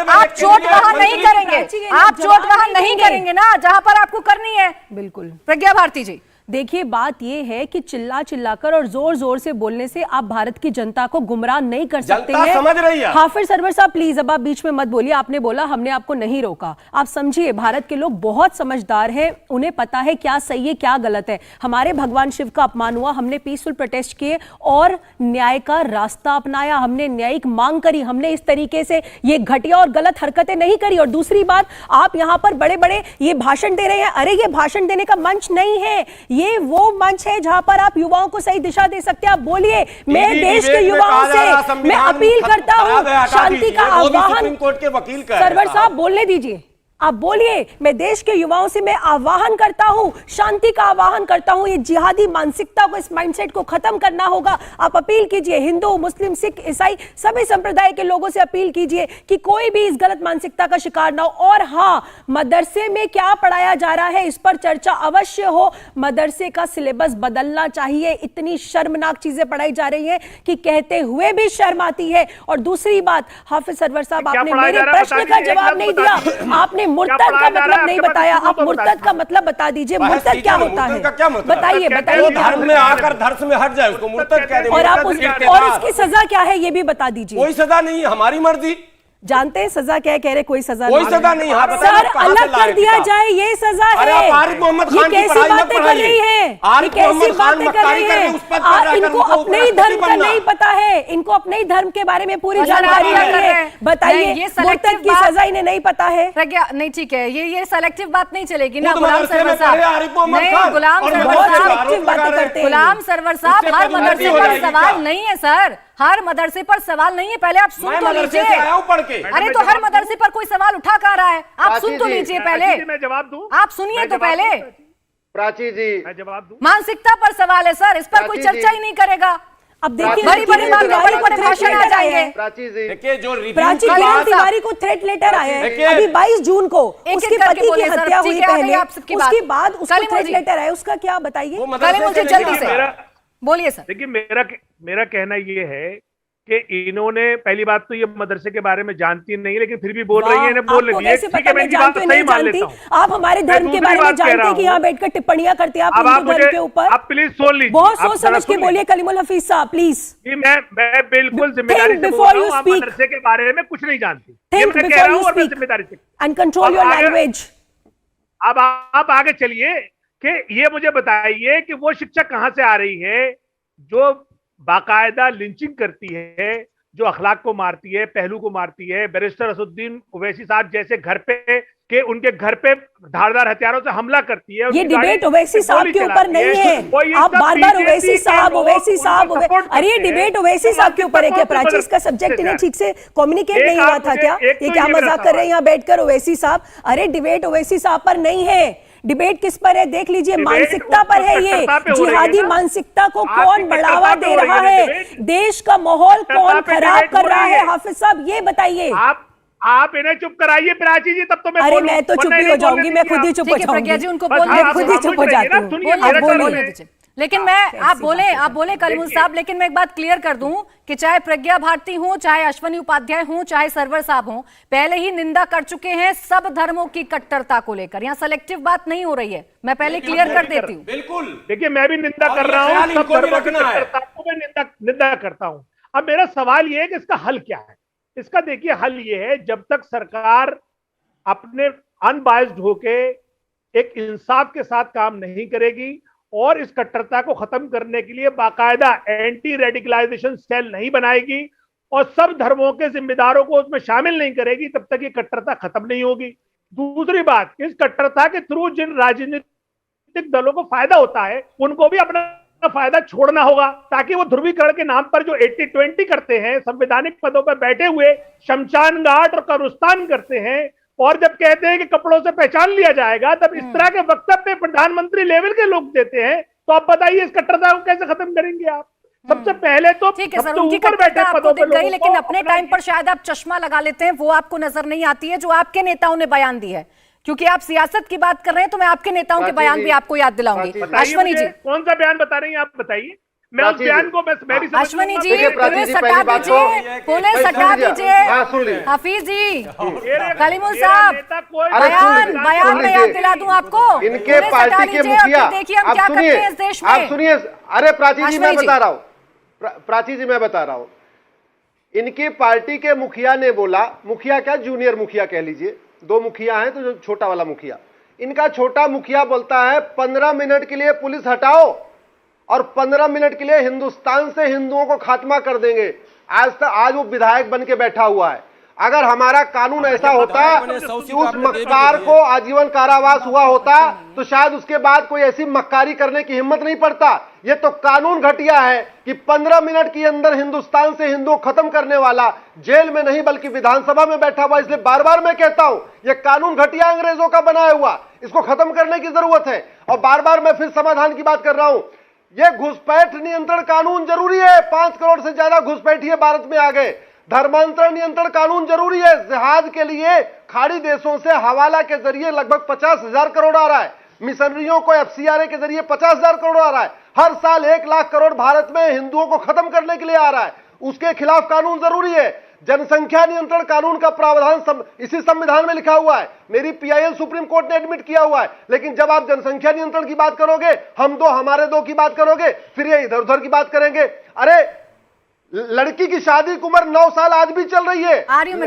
आप चोट वहां नहीं करेंगे, आप चोट वहां नहीं करेंगे ना जहां पर आपको करनी है। बिल्कुल। प्रज्ञा भारती जी देखिए, बात यह है कि चिल्ला चिल्लाकर और जोर जोर से बोलने से आप भारत की जनता को गुमराह नहीं कर सकते हैं। समझ रही है। हाफिज सरवर साहब प्लीज अब आप बीच में मत बोलिए। आपने बोला, हमने आपको नहीं रोका। आप समझिए, भारत के लोग बहुत समझदार हैं, उन्हें पता है क्या सही है क्या गलत है। हमारे भगवान शिव का अपमान हुआ, हमने पीसफुल प्रोटेस्ट किए और न्याय का रास्ता अपनाया, हमने न्यायिक मांग करी, हमने इस तरीके से ये घटिया और गलत हरकतें नहीं करी। और दूसरी बात, आप यहां पर बड़े बड़े ये भाषण दे रहे हैं। अरे ये भाषण देने का मंच नहीं है, ये वो मंच है जहां पर आप युवाओं को सही दिशा दे सकते हैं। आप बोलिए, मैं देश के युवाओं से मैं अपील करता हूं, शांति का आह्वान। सुप्रीम कोर्ट के वकील का सरवर साहब बोलने दीजिए, आप बोलिए। मैं देश के युवाओं से मैं आह्वान करता हूं, शांति का आह्वान करता हूं। ये जिहादी मानसिकता को, इस माइंडसेट को खत्म करना होगा। आप अपील कीजिए, हिंदू, मुस्लिम, सिख, ईसाई सभी संप्रदाय के लोगों से अपील कीजिए कि कोई भी इस गलत मानसिकता का शिकार ना हो। और हाँ, मदरसे में क्या पढ़ाया जा रहा है इस पर चर्चा अवश्य हो। मदरसे का सिलेबस बदलना चाहिए। इतनी शर्मनाक चीजें पढ़ाई जा रही है कि कहते हुए भी शर्म आती है। और दूसरी बात, हाफिज सरवर साहब, आपने मेरे प्रश्न का जवाब नहीं दिया। आपने मुर्तद का मतलब नहीं बताया। आप मुर्तद का मतलब बता दीजिए। मुर्तद क्या होता है? बताइए, बताइए। धर्म में आकर धर्म से हट जाए उसको मुर्तद कह दे। और इसकी सजा क्या है ये भी बता दीजिए। कोई सजा नहीं है, हमारी मर्जी। जानते हैं सजा क्या है? कह रहे कोई सजा कोई सजा नहीं। सर, अलग कर दिया जाए, ये सजा है। अरे आप आरिफ मोहम्मद खान की पढ़ाई मत कर रही है? आरिफ मोहम्मद खान मक्कारी करके उस पर इनको अपने ही धर्म का नहीं पता है। इनको अपने ही धर्म के बारे में पूरी जानकारी नहीं है। बताइए, मुर्तद की सजा इन्हें नहीं पता है? प्रज्ञा, नहीं, ठीक है, ये सेलेक्टिव बात नहीं चलेगी ना। गुलाम सरवर साहब, गुलाम सरवर साहब, हर मदरसे पर सवाल नहीं है सर। हर मदरसे पर सवाल नहीं है। पहले आप सुन तो लीजिए। अरे तो हर मदरसे पर कोई सवाल उठा कर रहा है, आप सुन तो लीजिए पहले। मैं जवाब दूं? आप सुनिए तो पहले। प्राची जी, मैं जवाब दूं? मानसिकता पर सवाल है सर, इस पर कोई चर्चा ही नहीं करेगा। अब देखिए, बड़ी बड़ी बात, बड़े बड़े भाषण आ जाएंगे। प्राची जी, देखिए जो प्राची किरण तिवारी को थ्रेट लेटर आया है अभी 22 जून को। उसके पति की हत्या हुई पहले, उसके बाद उसको थ्रेट लेटर आया। उसका क्या बताइए? मुझे जल्दी से बोलिए सर। देखिए, मेरा कहना ये है कि इन्होंने, पहली बात तो ये मदरसे के बारे में जानती नहीं, लेकिन फिर भी बोल रही है, इन्हें बोल रही है। ठीक है, मैं इनकी बात सही मान लेता हूं। आप हमारे धर्म के बारे में जानते हैं कि यहाँ बैठकर टिप्पणियां करते हैं आप हिंदू धर्म के ऊपर। आप प्लीज सुन लीजिए, बहुत सोच समझ के बोलिए कलीमुल हफीज साहब, प्लीज। मैं बिल्कुल जिम्मेदारी से बोल रहा हूं। आप मदरसे के बारे में कुछ नहीं जानती, ये मैं कह रहा हूं, और मैं जिम्मेदारी से। And control your language. अब आप आगे चलिए कि ये मुझे बताइए कि वो शिक्षा कहां से आ रही है जो बाकायदा लिंचिंग करती है, जो अखलाक को मारती है, पहलू को मारती है। बैरिस्टर असदुद्दीन ओवैसी साहब जैसे घर पे के उनके घर पे धारदार हथियारों से हमला करती है। ये डिबेट ओवैसी साहब के ऊपर नहीं है। आप बार बार ओवैसी साहब, ओवैसी साहब, अरे ये डिबेट ओवैसी साहब के ऊपर है क्या? प्राची, इसका सब्जेक्ट इन्हें ठीक से कम्युनिकेट नहीं हुआ था क्या? ये क्या मजाक कर रहे हैं यहाँ बैठकर ओवैसी साहब? अरे डिबेट ओवैसी साहब पर नहीं है। डिबेट किस पर है? देख लीजिए, मानसिकता पर है। ये जिहादी मानसिकता को कौन बढ़ावा दे रहा है? देश का माहौल कौन खराब कर रहा है? हाफिज साहब, ये बताइए। आप इन्हें चुप कराइए प्राची जी, तब तो मैं अरे मैं तो चुप ही हो जाऊंगी, मैं खुद ही चुप हो जाऊंगी। प्रज्ञा जी, उनको बोलने, खुद ही चुप हो जाती हूँ। लेकिन मैं, आप बोले कलीमुल साहब, लेकिन मैं एक बात क्लियर कर दूं कि चाहे प्रज्ञा भारती हो, चाहे अश्वनी उपाध्याय हो, चाहे सरवर साहब हो, पहले ही निंदा कर चुके हैं सब धर्मों की कट्टरता को लेकर। यहाँ सेलेक्टिव बात नहीं हो रही है, मैं पहले क्लियर कर देती हूँ। बिल्कुल, देखिए, मैं भी निंदा कर रहा हूँ, सब धर्मों की कट्टरता को मैं निंदा करता हूँ। अब मेरा सवाल ये है कि इसका हल क्या है? इसका देखिए, हल ये है, जब तक सरकार अपने अनबायस्ड होके एक इंसाफ के साथ काम नहीं करेगी और इस कट्टरता को खत्म करने के लिए बाकायदा एंटी रेडिकलाइजेशन सेल नहीं बनाएगी और सब धर्मों के जिम्मेदारों को उसमें शामिल नहीं करेगी, तब तक ये कट्टरता खत्म नहीं होगी। दूसरी बात, इस कट्टरता के थ्रू जिन राजनीतिक दलों को फायदा होता है, उनको भी अपना फायदा छोड़ना होगा, ताकि वो ध्रुवीकरण के नाम पर जो 80-20 करते हैं, संवैधानिक पदों पर बैठे हुए शमशान घाट और कब्रिस्तान करते हैं, और जब कहते हैं कि कपड़ों से पहचान लिया जाएगा, तब इस तरह के वक्तव्य प्रधानमंत्री लेवल के लोग देते हैं। तो आप बताइए, इस कट्टरता को कैसे खत्म करेंगे आप? सबसे पहले तो ठीक है सर, उनकी कट्टरता आपको दिख गई, लेकिन अपने टाइम पर शायद आप चश्मा लगा लेते हैं, वो आपको नजर नहीं आती है जो आपके नेताओं ने बयान दी है। क्योंकि आप सियासत की बात कर रहे हैं, तो मैं आपके नेताओं के बयान भी आपको याद दिलाऊंगी। अश्वनी जी, कौन सा बयान बता रही हैं आप? बताइए। मैं उस बयान को मैं भी अश्वनी जी, पुलिस हटा दीजिए, पुलिस हटा दीजिए। हफीज जी, कलीमुल साहब, बयान मैं याद दिला दूं आपको। इनके पार्टी के मुखिया, देखिए हम क्या करते हैं इस देश में। आप सुनिए। अरे प्राची जी, मैं बता रहा हूँ, प्राची जी मैं बता रहा हूँ, इनकी पार्टी के मुखिया ने बोला, मुखिया क्या, जूनियर मुखिया कह लीजिए, 2 मुखिया हैं, तो जो छोटा वाला मुखिया, इनका छोटा मुखिया बोलता है 15 मिनट के लिए पुलिस हटाओ और 15 मिनट के लिए हिंदुस्तान से हिंदुओं को खात्मा कर देंगे। आज वो विधायक बन के बैठा हुआ है। अगर हमारा कानून ऐसा होता मैंने 100 कि सीट उस आपने दे भी मक्कार दी को आजीवन कारावास हुआ होता तो शायद उसके बाद कोई ऐसी मक्कारी करने की हिम्मत नहीं पड़ता। ये तो कानून घटिया है कि 15 मिनट के अंदर हिंदुस्तान से हिंदुओं खत्म करने वाला जेल में नहीं बल्कि विधानसभा में बैठा हुआ। इसलिए बार बार मैं कहता हूं यह कानून घटिया अंग्रेजों का बनाया हुआ, इसको खत्म करने की जरूरत है। और बार बार मैं फिर समाधान की बात कर रहा हूं, यह घुसपैठ नियंत्रण कानून जरूरी है। 5 करोड़ से ज्यादा घुसपैठिए भारत में आ गए। धर्मांतरण नियंत्रण कानून जरूरी है। जिहाद के लिए खाड़ी देशों से हवाला के जरिए लगभग 50,000 करोड़ आ रहा है। मिशनरियों को एफसीआरए के जरिए 50,000 करोड़ आ रहा है। हर साल 1 लाख करोड़ भारत में हिंदुओं को खत्म करने के लिए आ रहा है। उसके खिलाफ कानून जरूरी है। जनसंख्या नियंत्रण कानून का प्रावधान इसी संविधान में लिखा हुआ है। मेरी पीआईएल सुप्रीम कोर्ट ने एडमिट किया हुआ है। लेकिन जब आप जनसंख्या नियंत्रण की बात करोगे, हम दो हमारे दो की बात करोगे, फिर ये इधर उधर की बात करेंगे। अरे लड़की की शादी की उम्र 9 साल आज भी चल रही है।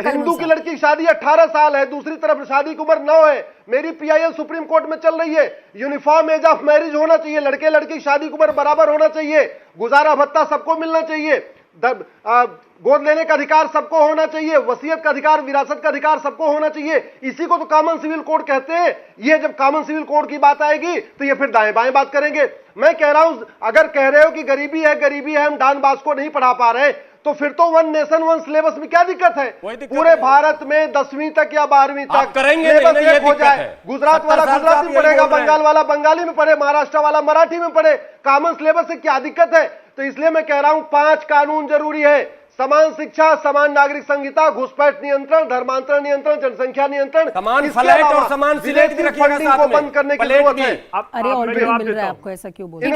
हिंदू की लड़की की शादी 18 साल है, दूसरी तरफ शादी की उम्र 9 है। मेरी पीआईएल सुप्रीम कोर्ट में चल रही है। यूनिफॉर्म एज ऑफ मैरिज होना चाहिए। लड़के लड़की की शादी की उम्र बराबर होना चाहिए। गुजारा भत्ता सबको मिलना चाहिए। गोद लेने का अधिकार सबको होना चाहिए। वसीयत का अधिकार, विरासत का अधिकार सबको होना चाहिए। इसी को तो कॉमन सिविल कोड कहते हैं। ये जब कॉमन सिविल कोड की बात आएगी तो ये फिर दाएं बाएं बात करेंगे। मैं कह रहा हूं, अगर कह रहे हो कि गरीबी है, हम डॉन बॉस्को नहीं पढ़ा पा रहे, तो फिर तो 1 नेशन 1 सिलेबस में क्या दिक्कत है? पूरे भारत में 10वीं तक या 12वीं तक सिलेबस एक हो जाए। गुजरात वाला गुजराती में पढ़ेगा, बंगाल वाला बंगाली में पढ़े, महाराष्ट्र वाला मराठी में पढ़े। कॉमन सिलेबस से क्या दिक्कत है? तो इसलिए मैं कह रहा हूं 5 कानून जरूरी है। समान शिक्षा, समान नागरिक संहिता, घुसपैठ नियंत्रण, धर्मांतरण नियंत्रण, जनसंख्या नियंत्रण, समान फ्लैट और समान सिलेट भी रखिएगा फंडिंग साथ को में। बंद करने की जरूरत है। अरे ऑलरेडी मिल रहा है आपको, ऐसा क्यों बोल रहे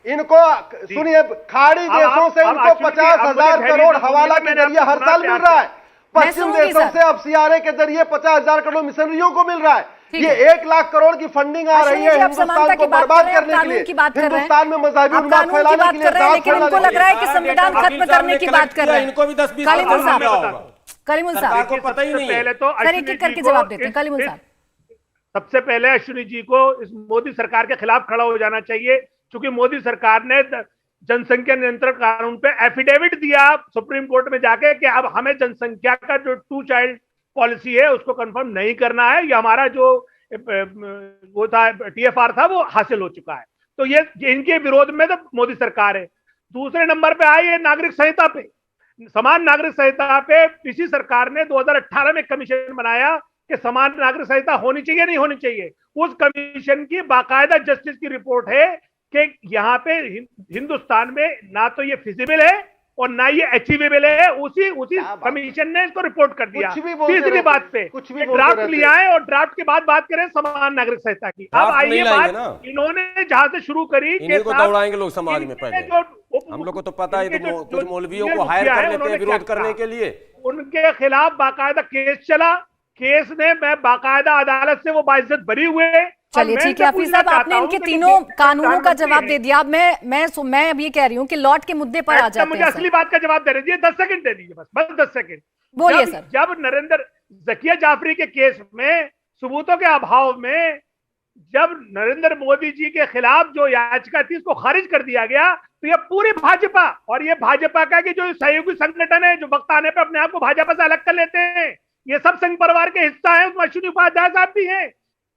इनको सुनिए, खाड़ी देशों से इनको 50,000 करोड़ हवाला के जरिए हर साल मिल रहा है। पश्चिम देशों से एफसीआरए के जरिए 50,000 करोड़ मिशनरियों को मिल रहा है। ये 1 लाख करोड़ की फंडिंग आ रही है हिंदुस्तान को बर्बाद करने के लिए, हिंदुस्तान में मजहबी उन्माद फैलाने के लिए। लेकिन इनको लग रहा है कि संविधान खत्म करने की बात कर रहे हैं। इनको भी 10-20 कलीमुल साहब को पता ही नहीं है। तो सर एक एक करके जवाब देते हैं। कलीमुल साहब, सबसे पहले अश्विनी जी को इस मोदी सरकार के खिलाफ खड़ा हो जाना चाहिए, क्योंकि मोदी सरकार ने जनसंख्या नियंत्रण कानून पे एफिडेविट दिया सुप्रीम कोर्ट में जाके कि अब हमें जनसंख्या का जो 2 चाइल्ड पॉलिसी है उसको कंफर्म नहीं करना है। ये हमारा जो वो था टीएफआर था वो हासिल हो चुका है। तो ये इनके विरोध में तो मोदी सरकार है। दूसरे नंबर पे आई है नागरिक संहिता पे, समान नागरिक संहिता पे इसी सरकार ने 2018 में कमीशन बनाया कि समान नागरिक संहिता होनी चाहिए नहीं होनी चाहिए। उस कमीशन की बाकायदा जस्टिस की रिपोर्ट है कि यहाँ पे हिंदुस्तान में ना तो ये फिजिबल है और ना ये अचीवेबल है। उसी कमीशन ने इसको रिपोर्ट कर दिया। तीसरी बात पे ड्राफ्ट लिया है और ड्राफ्ट के बाद बात करें समान नागरिक संहिता की। अब आइए बात इन्होंने जहां से शुरू करी, इन्हीं को दौड़ाएंगे लोग समाज में। पहले हम लोग को तो पता है, तो कुछ मौलवियों को हायर कर लेते हैं विरोध करने के लिए। उनके खिलाफ बाकायदा केस चला। केस ने मैं बाकायदा अदालत से वो बाइज्जत बरी हुए। चलिए ठीक है हाफिज साहब, आपने इनके तीनों कानूनों का जवाब दे दिया। अब मैं अब ये कह रही हूँ कि लॉट के मुद्दे पर आ जाते हैं। मुझे असली बात का जवाब दे दीजिए, 10 सेकंड दे दीजिए, बस 10 सेकंड बोलिए सर। जब नरेंद्र जकिया जाफरी के केस में सबूतों के अभाव में जब नरेंद्र मोदी जी के खिलाफ जो याचिका थी उसको खारिज कर दिया गया, तो ये पूरी भाजपा और ये भाजपा का कि जो सहयोगी संगठन है जो वक्त आने पर अपने आप को भाजपा से अलग कर लेते हैं, ये सब संघ परिवार के हिस्सा है। उसमें अश्विनी उपाध्याय साहब भी हैं।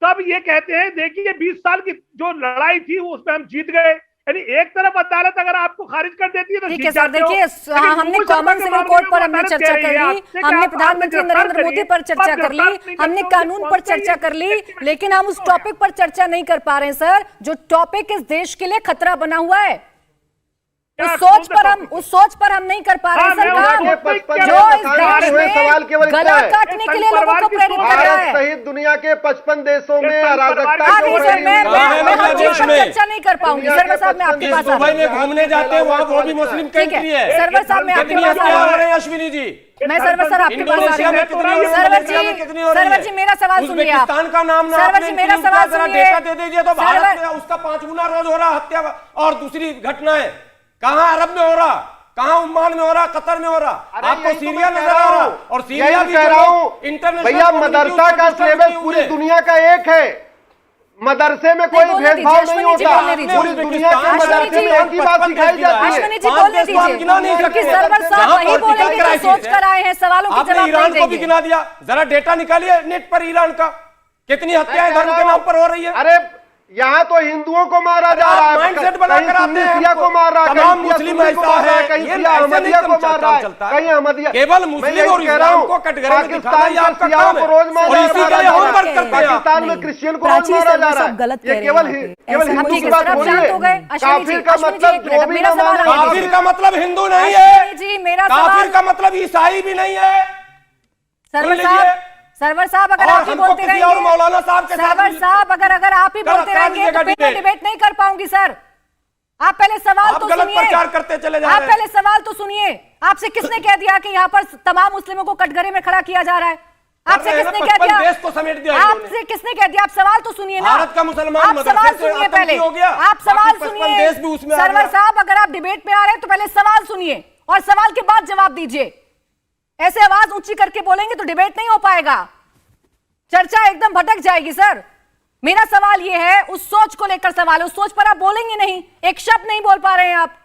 तब ये कहते हैं देखिए 20 साल की जो लड़ाई थी उसमें हम जीत गए। यानी एक तरफ अदालत अगर आपको खारिज कर देती है तो ठीक है सर। देखिए हमने कॉमन सिविल कोड पर हमने चर्चा कर ली, हमने प्रधानमंत्री नरेंद्र मोदी पर चर्चा कर ली, हमने कानून पर चर्चा कर ली, लेकिन हम उस टॉपिक पर चर्चा नहीं कर पा रहे हैं सर, जो टॉपिक इस देश के लिए खतरा बना हुआ है। उस सोच पर हम नहीं कर पा रहे हैं सर। जो इस देश में गला काटने के लिए लोगों को प्रेरित कर रहा है। सहित दुनिया के 55 देशों में अराजकता चर्चा नहीं कर पाऊंगी। सरवर साहब मैं आपके पास दुबई में घूमने जाते हैं, वहाँ वो भी मुस्लिम कंट्री है। सरवर साहब मैं आपके पास आ रहा हूँ। अश्विनी जी, मैं सरवर सर आपके पास आ रही हूँ। सरवर जी मेरा सवाल सुनिए आप। का नाम सरवर जी मेरा सवाल सुनिए। डेटा दे दीजिए तो भारत में उसका 5 गुना रोज हो रहा हत्या। और दूसरी घटना है, कहां अरब में हो रहा, कहां ओमान में हो रहा, कतर में हो रहा, आपको सीरिया नजर आ रहा। और सीरिया भी कह रहा हूं इंटरनेशनल भैया, मदरसा का सिलेबस पूरी दुनिया का एक है। मदरसे में कोई बोलने भेदभाव दीजिए, नहीं अश्विनी जी, होता। बोलने दीजिए। पूरी दुनिया के अश्विनी मदरसे जी, में एक ही बात सिखाई जाती है। अश्विनी जी बोलने दीजिए, क्योंकि सरवर साहब वही बोलेंगे जो सोच कर आए हैं, सवालों के आपने जवाब ईरान नहीं को भी देंगे। गिना दिया, जरा डेटा निकालिए नेट पर ईरान का, कितनी हत्याएं धर्म के नाम पर हो रही है। अरे यहाँ तो हिंदुओं को मारा जा रहा है, माइंडसेट बना कहीं कर आते सुन्नी हैं शिया को मार रहा है, तमाम कहीं शिया मुस्लिम सुन्नी को ऐसा मार रहा है, है, कहीं ये शिया ऐसे अहमदिया नहीं को मार रहा है, चलता है। कहीं अहमदिया। केवल मैं मुस्लिम यही और कह रहा इस्लाम हूं, को कटघरे में दिखाना ये आपका पाकिस्तान काम में है, रोज मारा और इसी जा के लिए रहा है। होमवर्क करते हैं आप। पाकिस्तान में नहीं। क्रिश्चियन को रोज प्राची मारा सर, जा वो रहा सब गलत है। ये कह केवल रहे हैं आप। केवल ऐसा हिंदू मत की कीजिए। बात आप थोड़ी शांत हो गए। है। अश्विनी जी, काफिर का अश्विनी जी, मतलब एक जो मिनट, भी मेरा न सवाल माने। आगे काफिर का मतलब हिंदू नहीं अश्विनी है, जी, मेरा काफिर सवाल का मतलब ईसाई भी नहीं है। सरवर सुन साहब, लीजिए। सरवर साहब अगर और आप ही हमको बोलते किसी और रहेंगे, मौलाना साहब के साथ सरवर भी- साहब अगर आप ही बोलते कर रहेंगे तो दीजिएगा फिर मैं डिबेट। डिबेट नहीं कर पाऊंगी सर। आप पहले सवाल आप तो गलत सुनिए। प्रचार करते चले जा आप रहे हैं। पहले सवाल तो सुनिए। आपसे किसने कह दिया कि यहाँ पर तमाम मुस्लिमों को कटघरे में खड़ा किया जा रहा है? आपसे कर रहे हैं किसने ना, कह 55 दिया? देश को समेट दिया इन्होंने। आपसे किसने कह दिया? आप सवाल तो सुनिए ना। भारत का मुसलमान आप मदरसे सवाल से सुनिए आतंकी पहले। हो गया। आप सवाल बाकी 55 सुनिए। देश भी उसमें आ सरवर गया। साहब अगर आप डिबेट में आ रहे हैं तो पहले सवाल सुनिए और सवाल के बाद जवाब दीजिए। ऐसे आवाज ऊंची करके बोलेंगे तो डिबेट नहीं हो पाएगा, चर्चा एकदम भटक जाएगी। सर, मेरा सवाल यह है, उस सोच को लेकर सवाल है, उस सोच पर आप बोलेंगे नहीं, एक शब्द नहीं बोल पा रहे हैं आप।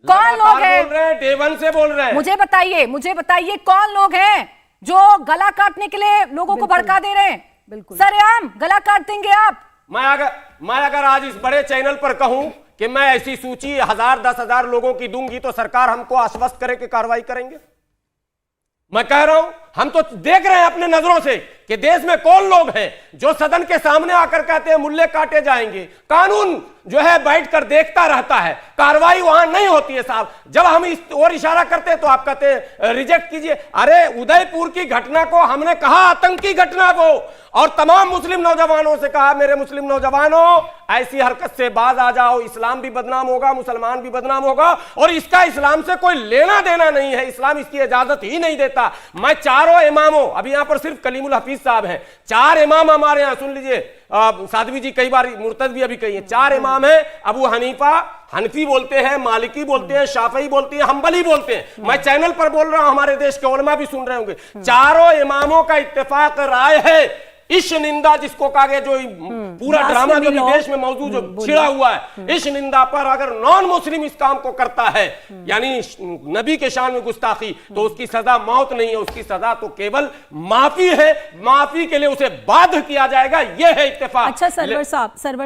कौन लोग हैं? बोल रहे हैं, डे वन से बोल रहे हैं। मुझे बताइए कौन लोग हैं जो गला काटने के लिए लोगों को भड़का दे रहे हैं? बिल्कुल। सरेआम गला काट देंगे आप। मैं अगर आज इस बड़े चैनल पर कहूं कि मैं ऐसी सूची 1000 10,000 लोगों की दूंगी तो सरकार हमको आश्वस्त करे कि कार्रवाई करेंगे। मैं कह रहा हूं, हम तो देख रहे हैं अपने नजरों से कि देश में कौन लोग हैं जो सदन के सामने आकर कहते हैं मुल्ले काटे जाएंगे, कानून जो है बैठकर देखता रहता है, कार्रवाई वहां नहीं होती है साहब। जब हम इस ओर इशारा करते हैं तो आप कहते हैं रिजेक्ट कीजिए। अरे उदयपुर की घटना को हमने कहा आतंकी घटना को, और तमाम मुस्लिम नौजवानों से कहा मेरे मुस्लिम नौजवानों ऐसी हरकत से बाज आ जाओ, इस्लाम भी बदनाम होगा, मुसलमान भी बदनाम होगा, और इसका इस्लाम से कोई लेना देना नहीं है, इस्लाम इसकी इजाजत ही नहीं देता। मैं चारों इमामों, अभी यहां पर सिर्फ कलीमुल हफीज साहब हैं, 4 इमाम हमारे यहां, सुन लीजिए, साध्वी जी कई बार मुर्तद भी अभी कही है, 4 इमाम हैं, अबू हनीफा हनफी बोलते हैं, मालिकी बोलते हैं, शाफई बोलते हैं, हम्बली बोलते हैं। मैं चैनल पर बोल रहा हूं, हमारे देश के उलमा भी सुन रहे होंगे। चारों इमामों का इत्तेफाक राय है इस निंदा जिसको कहा गया, जो पूरा ड्रामा जो विदेश में मौजूद जो छिड़ा हुआ है, इस निंदा पर अगर नॉन मुस्लिम इस काम को करता है, यानी नबी के शान में गुस्ताखी, तो उसकी सजा मौत नहीं है, उसकी सजा तो केवल माफी है। माफी के लिए उसे बाध्य किया जाएगा, यह है इत्तेफाक। अच्छा सरवर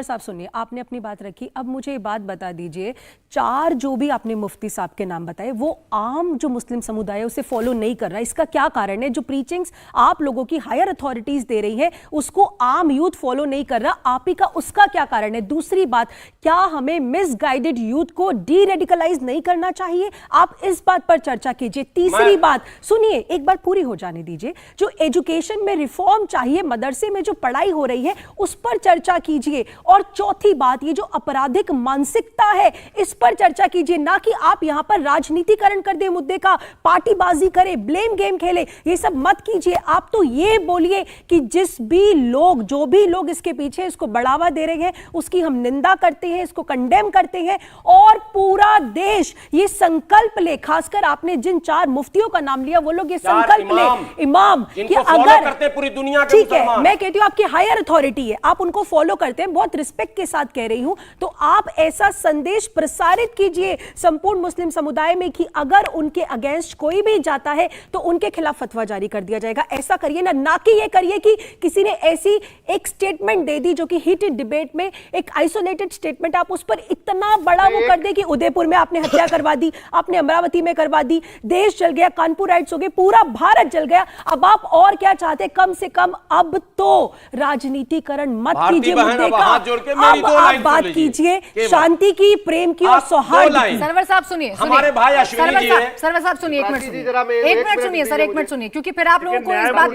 साहब सुनिए, आपने अपनी बात रखी, अब मुझे ये बात बता दीजिए, 4 जो भी आपने मुफ्ती साहब के नाम बताए वो आम जो मुस्लिम समुदाय है उसे फॉलो नहीं कर रहा है, इसका क्या कारण है? जो प्रीचिंग्स आप लोगों की हायर अथॉरिटीज दे रही है उसको आम यूथ फॉलो नहीं कर रहा, आप ही का उसका क्या कारण है? दूसरी बात, क्या हमें मिसगाइडेड यूथ को डी रेडिकलाइज नहीं करना चाहिए? आप इस बात पर चर्चा कीजिए। तीसरी बात सुनिए, एक बार पूरी हो जाने दीजिए, जो एजुकेशन में रिफॉर्म चाहिए, मदरसे में जो पढ़ाई हो रही है उस पर चर्चा कीजिए। और चौथी बात, ये जो आपराधिक मानसिकता है इस पर चर्चा कीजिए, ना कि आप यहां पर राजनीतिकरण कर दे मुद्दे का, पार्टीबाजी करे, ब्लेम गेम खेले, ये सब मत कीजिए। आप तो ये बोलिए कि जिस भी लोग, जो भी लोग इसके पीछे इसको बढ़ावा दे रहे हैं उसकी हम निंदा करते हैं, इसको कंडेम करते हैं, और पूरा देश ये संकल्प ले, खासकर आपने जिन 4 मुफ्तियों का नाम लिया वो लोग ये संकल्प ले, इमाम, कि अगर करते पूरी दुनिया के ठीक है, मैं कहती हूं आपकी हायर अथॉरिटी है, आप उनको फॉलो करते हैं, बहुत रिस्पेक्ट के साथ कह रही हूं, तो आप ऐसा संदेश प्रसारित कीजिए संपूर्ण मुस्लिम समुदाय में कि अगर उनके अगेंस्ट कोई भी जाता है तो उनके खिलाफ फतवा जारी कर दिया जाएगा। ऐसा करिए ना कि ये करिए कि किसी ने ऐसी एक स्टेटमेंट दे दी जो कि हीटेड डिबेट में एक आइसोलेटेड स्टेटमेंट, आप उस पर इतना बड़ा वो कर दे कि उदयपुर में आपने हत्या करवा दी, आपने अमरावती में करवा दी, देश जल गया, कानपुर राइट्स हो गए, पूरा भारत जल गया। अब आप और क्या चाहते? कम से कम अब तो राजनीतिकरण मत कीजिए मुद्दे का, अब आप बात कीजिए शांति की, प्रेम की और सौहार्द की। सरवर साहब सुनिए, हमारे भाई अश्विनी जी हैं। सरवर साहब सुनिए, एक मिनट सुनिए, एक मिनट सुनिए सर, एक मिनट सुनिए, क्योंकि फिर आप लोगों को इस बात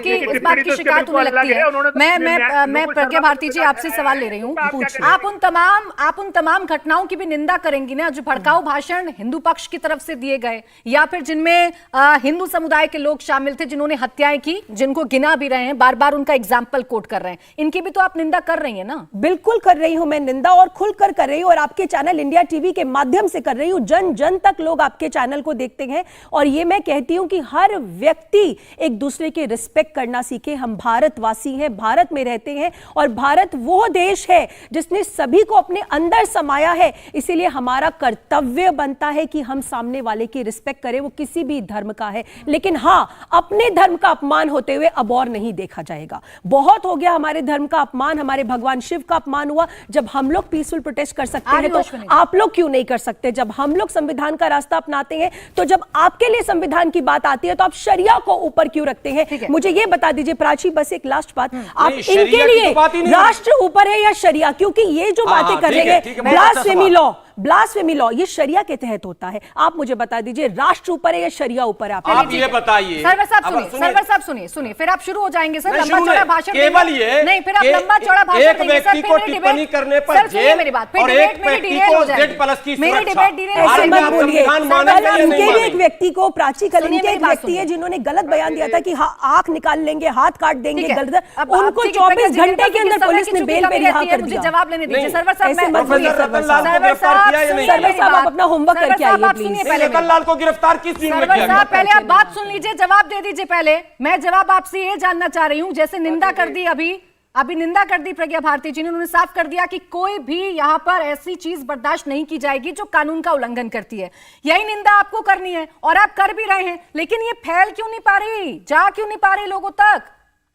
की शिकायत होने लगती है। मैं प्रज्ञा भारती जी आपसे सवाल ले रही हूँ, आप उन तमाम घटनाओं की भी निंदा करेंगी ना जो भड़काऊ भाषण हिंदू पक्ष की तरफ से दिए गए, या फिर जिनमें हिंदू समुदाय के लोग शामिल थे जिन्होंने हत्याएं की, जिनको गिना भी रहे हैं, बार बार उनका एग्जाम्पल कोट कर रहे हैं, इनकी भी तो आप निंदा कर रही है ना? बिल्कुल कर रही हूं मैं निंदा, और खुलकर कर रही हूं, और आपके चैनल इंडिया टीवी के माध्यम से कर रही हूं। जन जन तक लोग आपके चैनल को देखते हैं, और ये मैं कहती हूं कि हर व्यक्ति एक दूसरे के रिस्पेक्ट करना सीखे। हम भारतवासी नहीं है, भारत में रहते हैं और भारत वो देश है जिसने सभी को अपने अंदर समाया है। इसीलिए हमारा कर्तव्य बनता है कि हम सामने वाले की रिस्पेक्ट करें, वो किसी भी धर्म का है। लेकिन हाँ, अपने धर्म का अपमान होते हुए अब और नहीं देखा जाएगा। बहुत हो गया हमारे धर्म का अपमान, हमारे भगवान शिव का अपमान हुआ। जब हम लोग पीसफुल प्रोटेस्ट कर सकते हैं तो आप लोग क्यों नहीं कर सकते? जब हम लोग संविधान का रास्ता अपनाते हैं तो जब आपके लिए संविधान की बात आती है तो आप शरिया को ऊपर क्यों रखते हैं? मुझे ये बता दीजिए प्राची, बस एक लास्ट बात, आप इनके लिए राष्ट्र ऊपर है या शरिया? क्योंकि ये जो बातें कर रहे हैं ब्लास्फेमी लॉ, ये शरिया के तहत होता है। आप मुझे बता दीजिए राष्ट्र ऊपर है या शरिया ऊपर है? आप ये बताइए। सरवर साहब सुनिए, फिर आप शुरू हो जाएंगे सर लंबा चौड़ा भाषण केवल ये नहीं, फिर आप लंबा चौड़ा भाषण एक व्यक्ति को टिप्पणी करने पर जेल मेरी बात, और एक व्यक्ति को Z+ की सुरक्षा। ऐसे मत बोलिए। इनके भी एक व्यक्ति को, प्राची कल इनके एक व्यक्ति है जिन्होंने गलत बयान दिया था कि आंख निकाल लेंगे, हाथ काट देंगे, गलत, उनको 24 घंटे के अंदर पुलिस ने बेल पे रिहा कर दिया। जवाब लेने दीजिए सरवर साहब। आप अपना होमवर्क करके आइए प्लीज। रतनलाल को गिरफ्तार किस चीज में सरवर किया साहब गया? पहले आप बात सुन लीजिए, जवाब दे दीजिए पहले। मैं जवाब आपसे ये जानना चाह रही हूं, जैसे निंदा कर दी अभी निंदा कर दी प्रज्ञा भारती जी ने, उन्होंने साफ कर दिया कि कोई भी यहां पर ऐसी चीज बर्दाश्त नहीं की जाएगी जो कानून का उल्लंघन करती है। यही निंदा आपको करनी है और आप कर भी रहे हैं, लेकिन ये फैल क्यों नहीं पा रही, जा क्यों नहीं पा रही लोगों तक?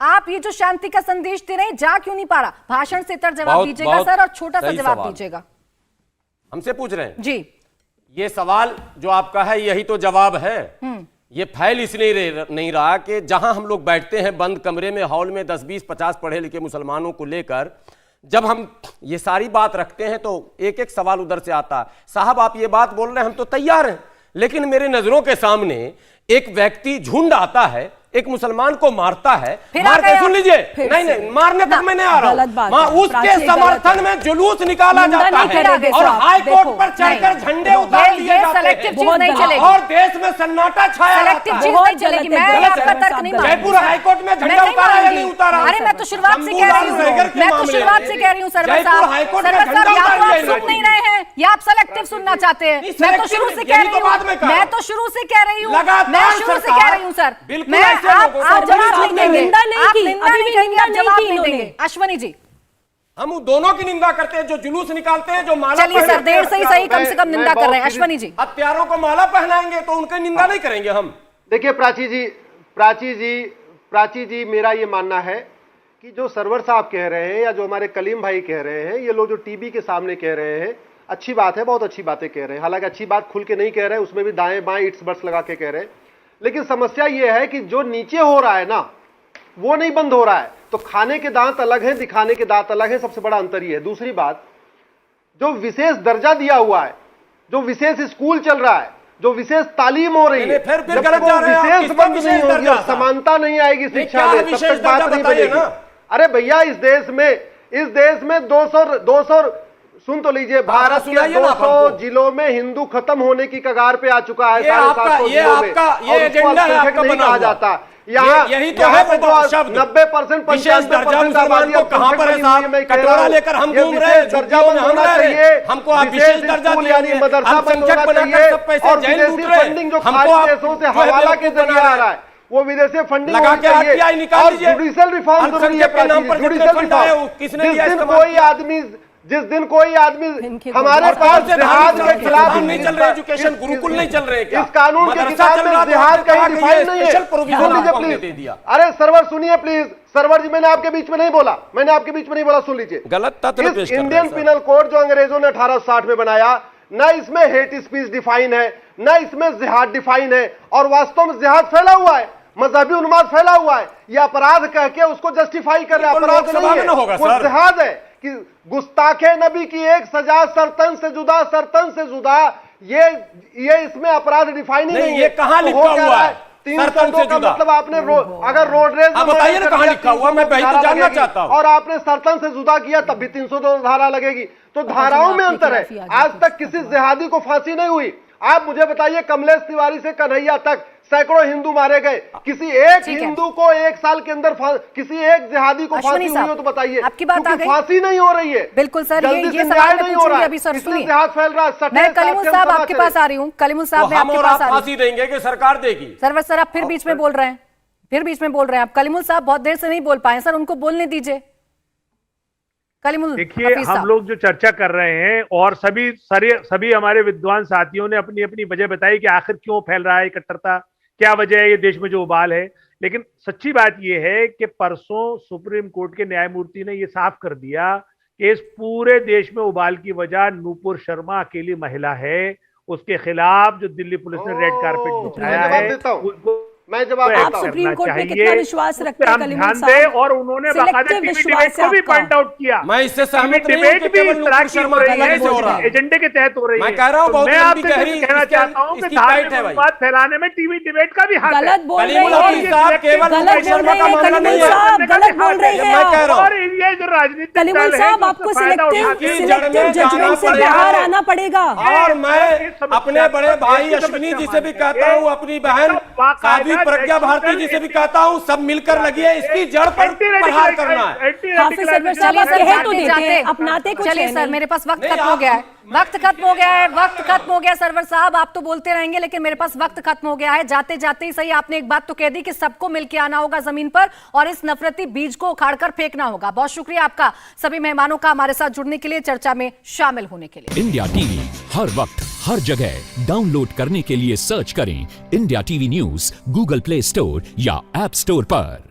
आप ये जो शांति का संदेश दे रहे हैं, जा क्यों नहीं पा रहा? भाषण से तर जवाब दीजिएगा सर, और छोटा सा जवाब दीजिएगा। हमसे पूछ रहे हैं जी, ये सवाल जो आपका है यही तो जवाब है। ये फैल इसलिए नहीं रहा कि जहां हम लोग बैठते हैं बंद कमरे में, हॉल में 10, 20, 50 पढ़े लिखे मुसलमानों को लेकर, जब हम ये सारी बात रखते हैं तो एक एक सवाल उधर से आता है। साहब आप ये बात बोल रहे हैं, हम तो तैयार हैं, लेकिन मेरे नजरों के सामने एक व्यक्ति झुंड आता है, एक मुसलमान को मारता है, मार के सुन लीजिए, नहीं मारने तक मैं नहीं आ रहा हूं, उसके समर्थन में जुलूस निकाला जाता है और हाई कोर्ट पर चढ़कर झंडे उतार लिए जाते हैं और देश में सन्नाटा छाया रहता है। जयपुर हाई कोर्ट में झंडा उतारा या नहीं उतारा? अरे मैं तो शुरुआत से कह रही हूँ, सरवर साहब या तो आप सुन नहीं रहे हैं या आप सेलेक्टिव सुनना चाहते हैं। मैं तो शुरू से कह रही हूँ सर, आप जवाब नहीं देंगे, निंदा नहीं देंगे। अश्वनी जी, हम दोनों की निंदा करते हैं, जो जुलूस निकालते हैं, जो माला, चलिए सर देर से ही सही, कम से कम निंदा कर रहे हैं। अश्वनी जी, हत्यारों को माला पहनाएंगे तो उनकी निंदा नहीं करेंगे हम? देखिए प्राची जी, मेरा ये मानना है कि जो सरवर साहब कह रहे हैं या जो हमारे कलीम भाई कह रहे हैं, ये लोग जो टीवी के सामने कह रहे हैं, अच्छी बात है, बहुत अच्छी बातें कह रहे हैं। हालांकि अच्छी बात खुल के नहीं कह रहे हैं, उसमें भी दाएं बाएं इट्स बट्स लगा के कह रहे हैं, लेकिन समस्या यह है कि जो नीचे हो रहा है ना, वो नहीं बंद हो रहा है। तो खाने के दांत अलग हैं, दिखाने के दांत अलग हैं, सबसे बड़ा अंतर ये है। दूसरी बात, जो विशेष दर्जा दिया हुआ है, जो विशेष स्कूल चल रहा है, जो विशेष तालीम हो रही है, फिर जब तक वो विशेष बंद नहीं होगी, समानता नहीं आएगी शिक्षा में, तब तक बात नहीं बनेगी। अरे भैया, इस देश में 200 सुन तो लीजिए, भारत के 200 जिलों में हिंदू खत्म होने की कगार पे आ चुका है। 750 जिलों में, ये एजेंडा है आपका नहीं कहा जाता। यहाँ यही तो है वो शब्द 90% 95% आबादी को कहां पर है साहब? कटोरा लेकर हम घूम रहे हैं, दर्जा बंद होना चाहिए, हमको आप विशेष दर्जा यानी मदरसा बंद होना चाहिए, और विदेशी फंडिंग जो खाली देशों से हवाला के जरिए आ रहा है, वो विदेशी फंडिंग लगा के आरटीआई निकाल दीजिए। जुडिशियल रिफॉर्म जरूरी है। जुडिशियल रिफॉर्म, जिस दिन कोई आदमी हमारे पास जिहाद के खिलाफ नहीं चल रहे, एजुकेशन गुरुकुल नहीं चल रहे, इस कानून के किताब में जिहाद कहीं डिफाइन नहीं है। सुन लीजिए प्लीज, अरे सरवर सुनिए प्लीज, सरवर जी मैंने आपके बीच में नहीं बोला, सुन लीजिए। गलत तथ्य पेश कर रहे हैं। इंडियन पिनल कोड जो अंग्रेजों ने 1860 में बनाया, ना इसमें हेट स्पीच डिफाइन है, ना इसमें जिहाद डिफाइन है, और वास्तव में जिहाद फैला हुआ है, मजहबी उन्माद फैला हुआ है। यह अपराध कह के उसको जस्टिफाई कर रहे हैं, अपराध नहीं है, वो जिहाद है कि गुस्ताखे नबी की एक सजा सरतन से जुदा, ये इसमें अपराध डिफाइन ही नहीं है। ये कहां लिखा हुआ है? 302 का मतलब आपने अगर रोड रेज बताइए ना कहां लिखा हुआ, मैं वही तो जानना चाहता हूं। और आपने सरतन से जुदा किया तब भी 302 धारा लगेगी। तो धाराओं में अंतर है। आज तक किसी जिहादी को फांसी नहीं हुई। आप मुझे बताइए, कमलेश तिवारी से कन्हैया तक सैकड़ों हिंदू मारे गए, किसी एक हिंदू को 1 साल के अंदर किसी एक जिहादी को फांसी हुई हो तो बताइए? आपकी बात आ गई, फांसी नहीं हो रही है। बिल्कुल सर, ये सवाल नहीं हो रहा है, अभी सर सुनिए, जिहाद फैल रहा है। मैं कलीमुल साहब आपके पास आ रही हूँ। कलीमुल साहब मैं आपके पास आ रही हूँ। फांसी देंगे कि सरकार देगी? सरवर सर आप फिर बीच में बोल रहे हैं, फिर बीच में बोल रहे हैं आप। कलीमुल साहब बहुत देर से नहीं बोल पाए सर, उनको बोलने दीजिए। कलीमुल देखिए, हफीज हम साहब। लोग जो चर्चा कर रहे हैं और सभी हमारे विद्वान साथियों ने अपनी अपनी वजह बताई कि आखिर क्यों फैल रहा है कट्टरता, क्या वजह है ये देश में जो उबाल है। लेकिन सच्ची बात यह है कि परसों सुप्रीम कोर्ट के न्यायमूर्ति ने यह साफ कर दिया कि इस पूरे देश में उबाल की वजह नूपुर शर्मा अकेली महिला है। उसके खिलाफ जो दिल्ली पुलिस ने रेड कारपेट बिछाया है उसको मैं जवाब आप देता हूं। सुप्रीम कोर्ट पे चाहिए, कितना विश्वास उस रखते पे हैं हम कलीमुल ध्यान दें। साहब? और उन्होंने बाकायदा Selective टीवी विश्वास डिबेट को भी है आपका। पॉइंट आउट किया। मैं इससे सहमत नहीं हूं डिबेट कि भी केवल इस तरह नूपुर की शर्मा हो रही गलत है से हो रहा है। एजेंडे के तहत हो रही है। मैं कह रहा हूं तो बहुत मैं लंबी आपसे गहरी कुछ कहना इसके- चाहता हूं कि इसकी धार्मिक फाइट है भाई। उन्माद फैलाने में टीवी डिबेट का भी हाथ है। गलत बोल रहे कलीमुल हैं, हफीज साहब केवल गलत नूपुर बोल शर्मा रहे का हैं मामला नहीं कलीमुल है। साहब, गलत बोल रहे हैं मैं कह रहा हूं। और ये जो राजनीतिक कलीमुल दल है, साहब जो आपको उसका फायदा उठाते हैं। सिलेक्टिव जजमेंट से बाहर आना पड़ेगा। और मैं अपने बड़े भाई अश्विनी जी से भी कहता हूं, अपनी बहन साध्वी प्रज्ञा भारती जी से भी कहता हूं, सब मिलकर लगिए, इसकी जड़ पर प्रहार करना है। हाफिज सरवर साहब आप कह तो देते हैं, अपनाते कुछ चलिए है सर, नहीं। मेरे पास वक्त नहीं, खत्म हो आप- गया है। वक्त खत्म हो गया है, वक्त खत्म हो गया सरवर साहब। आप तो बोलते रहेंगे लेकिन मेरे पास वक्त खत्म हो गया है। जाते जाते ही सही आपने एक बात तो कह दी कि सबको मिलकर आना होगा जमीन पर और इस नफरती बीज को उखाड़कर फेंकना होगा। बहुत शुक्रिया आपका सभी मेहमानों का हमारे साथ जुड़ने के लिए, चर्चा में शामिल होने के लिए। इंडिया टीवी हर वक्त हर जगह डाउनलोड करने के लिए सर्च करें India TV news Google play store या ऐप स्टोर पर।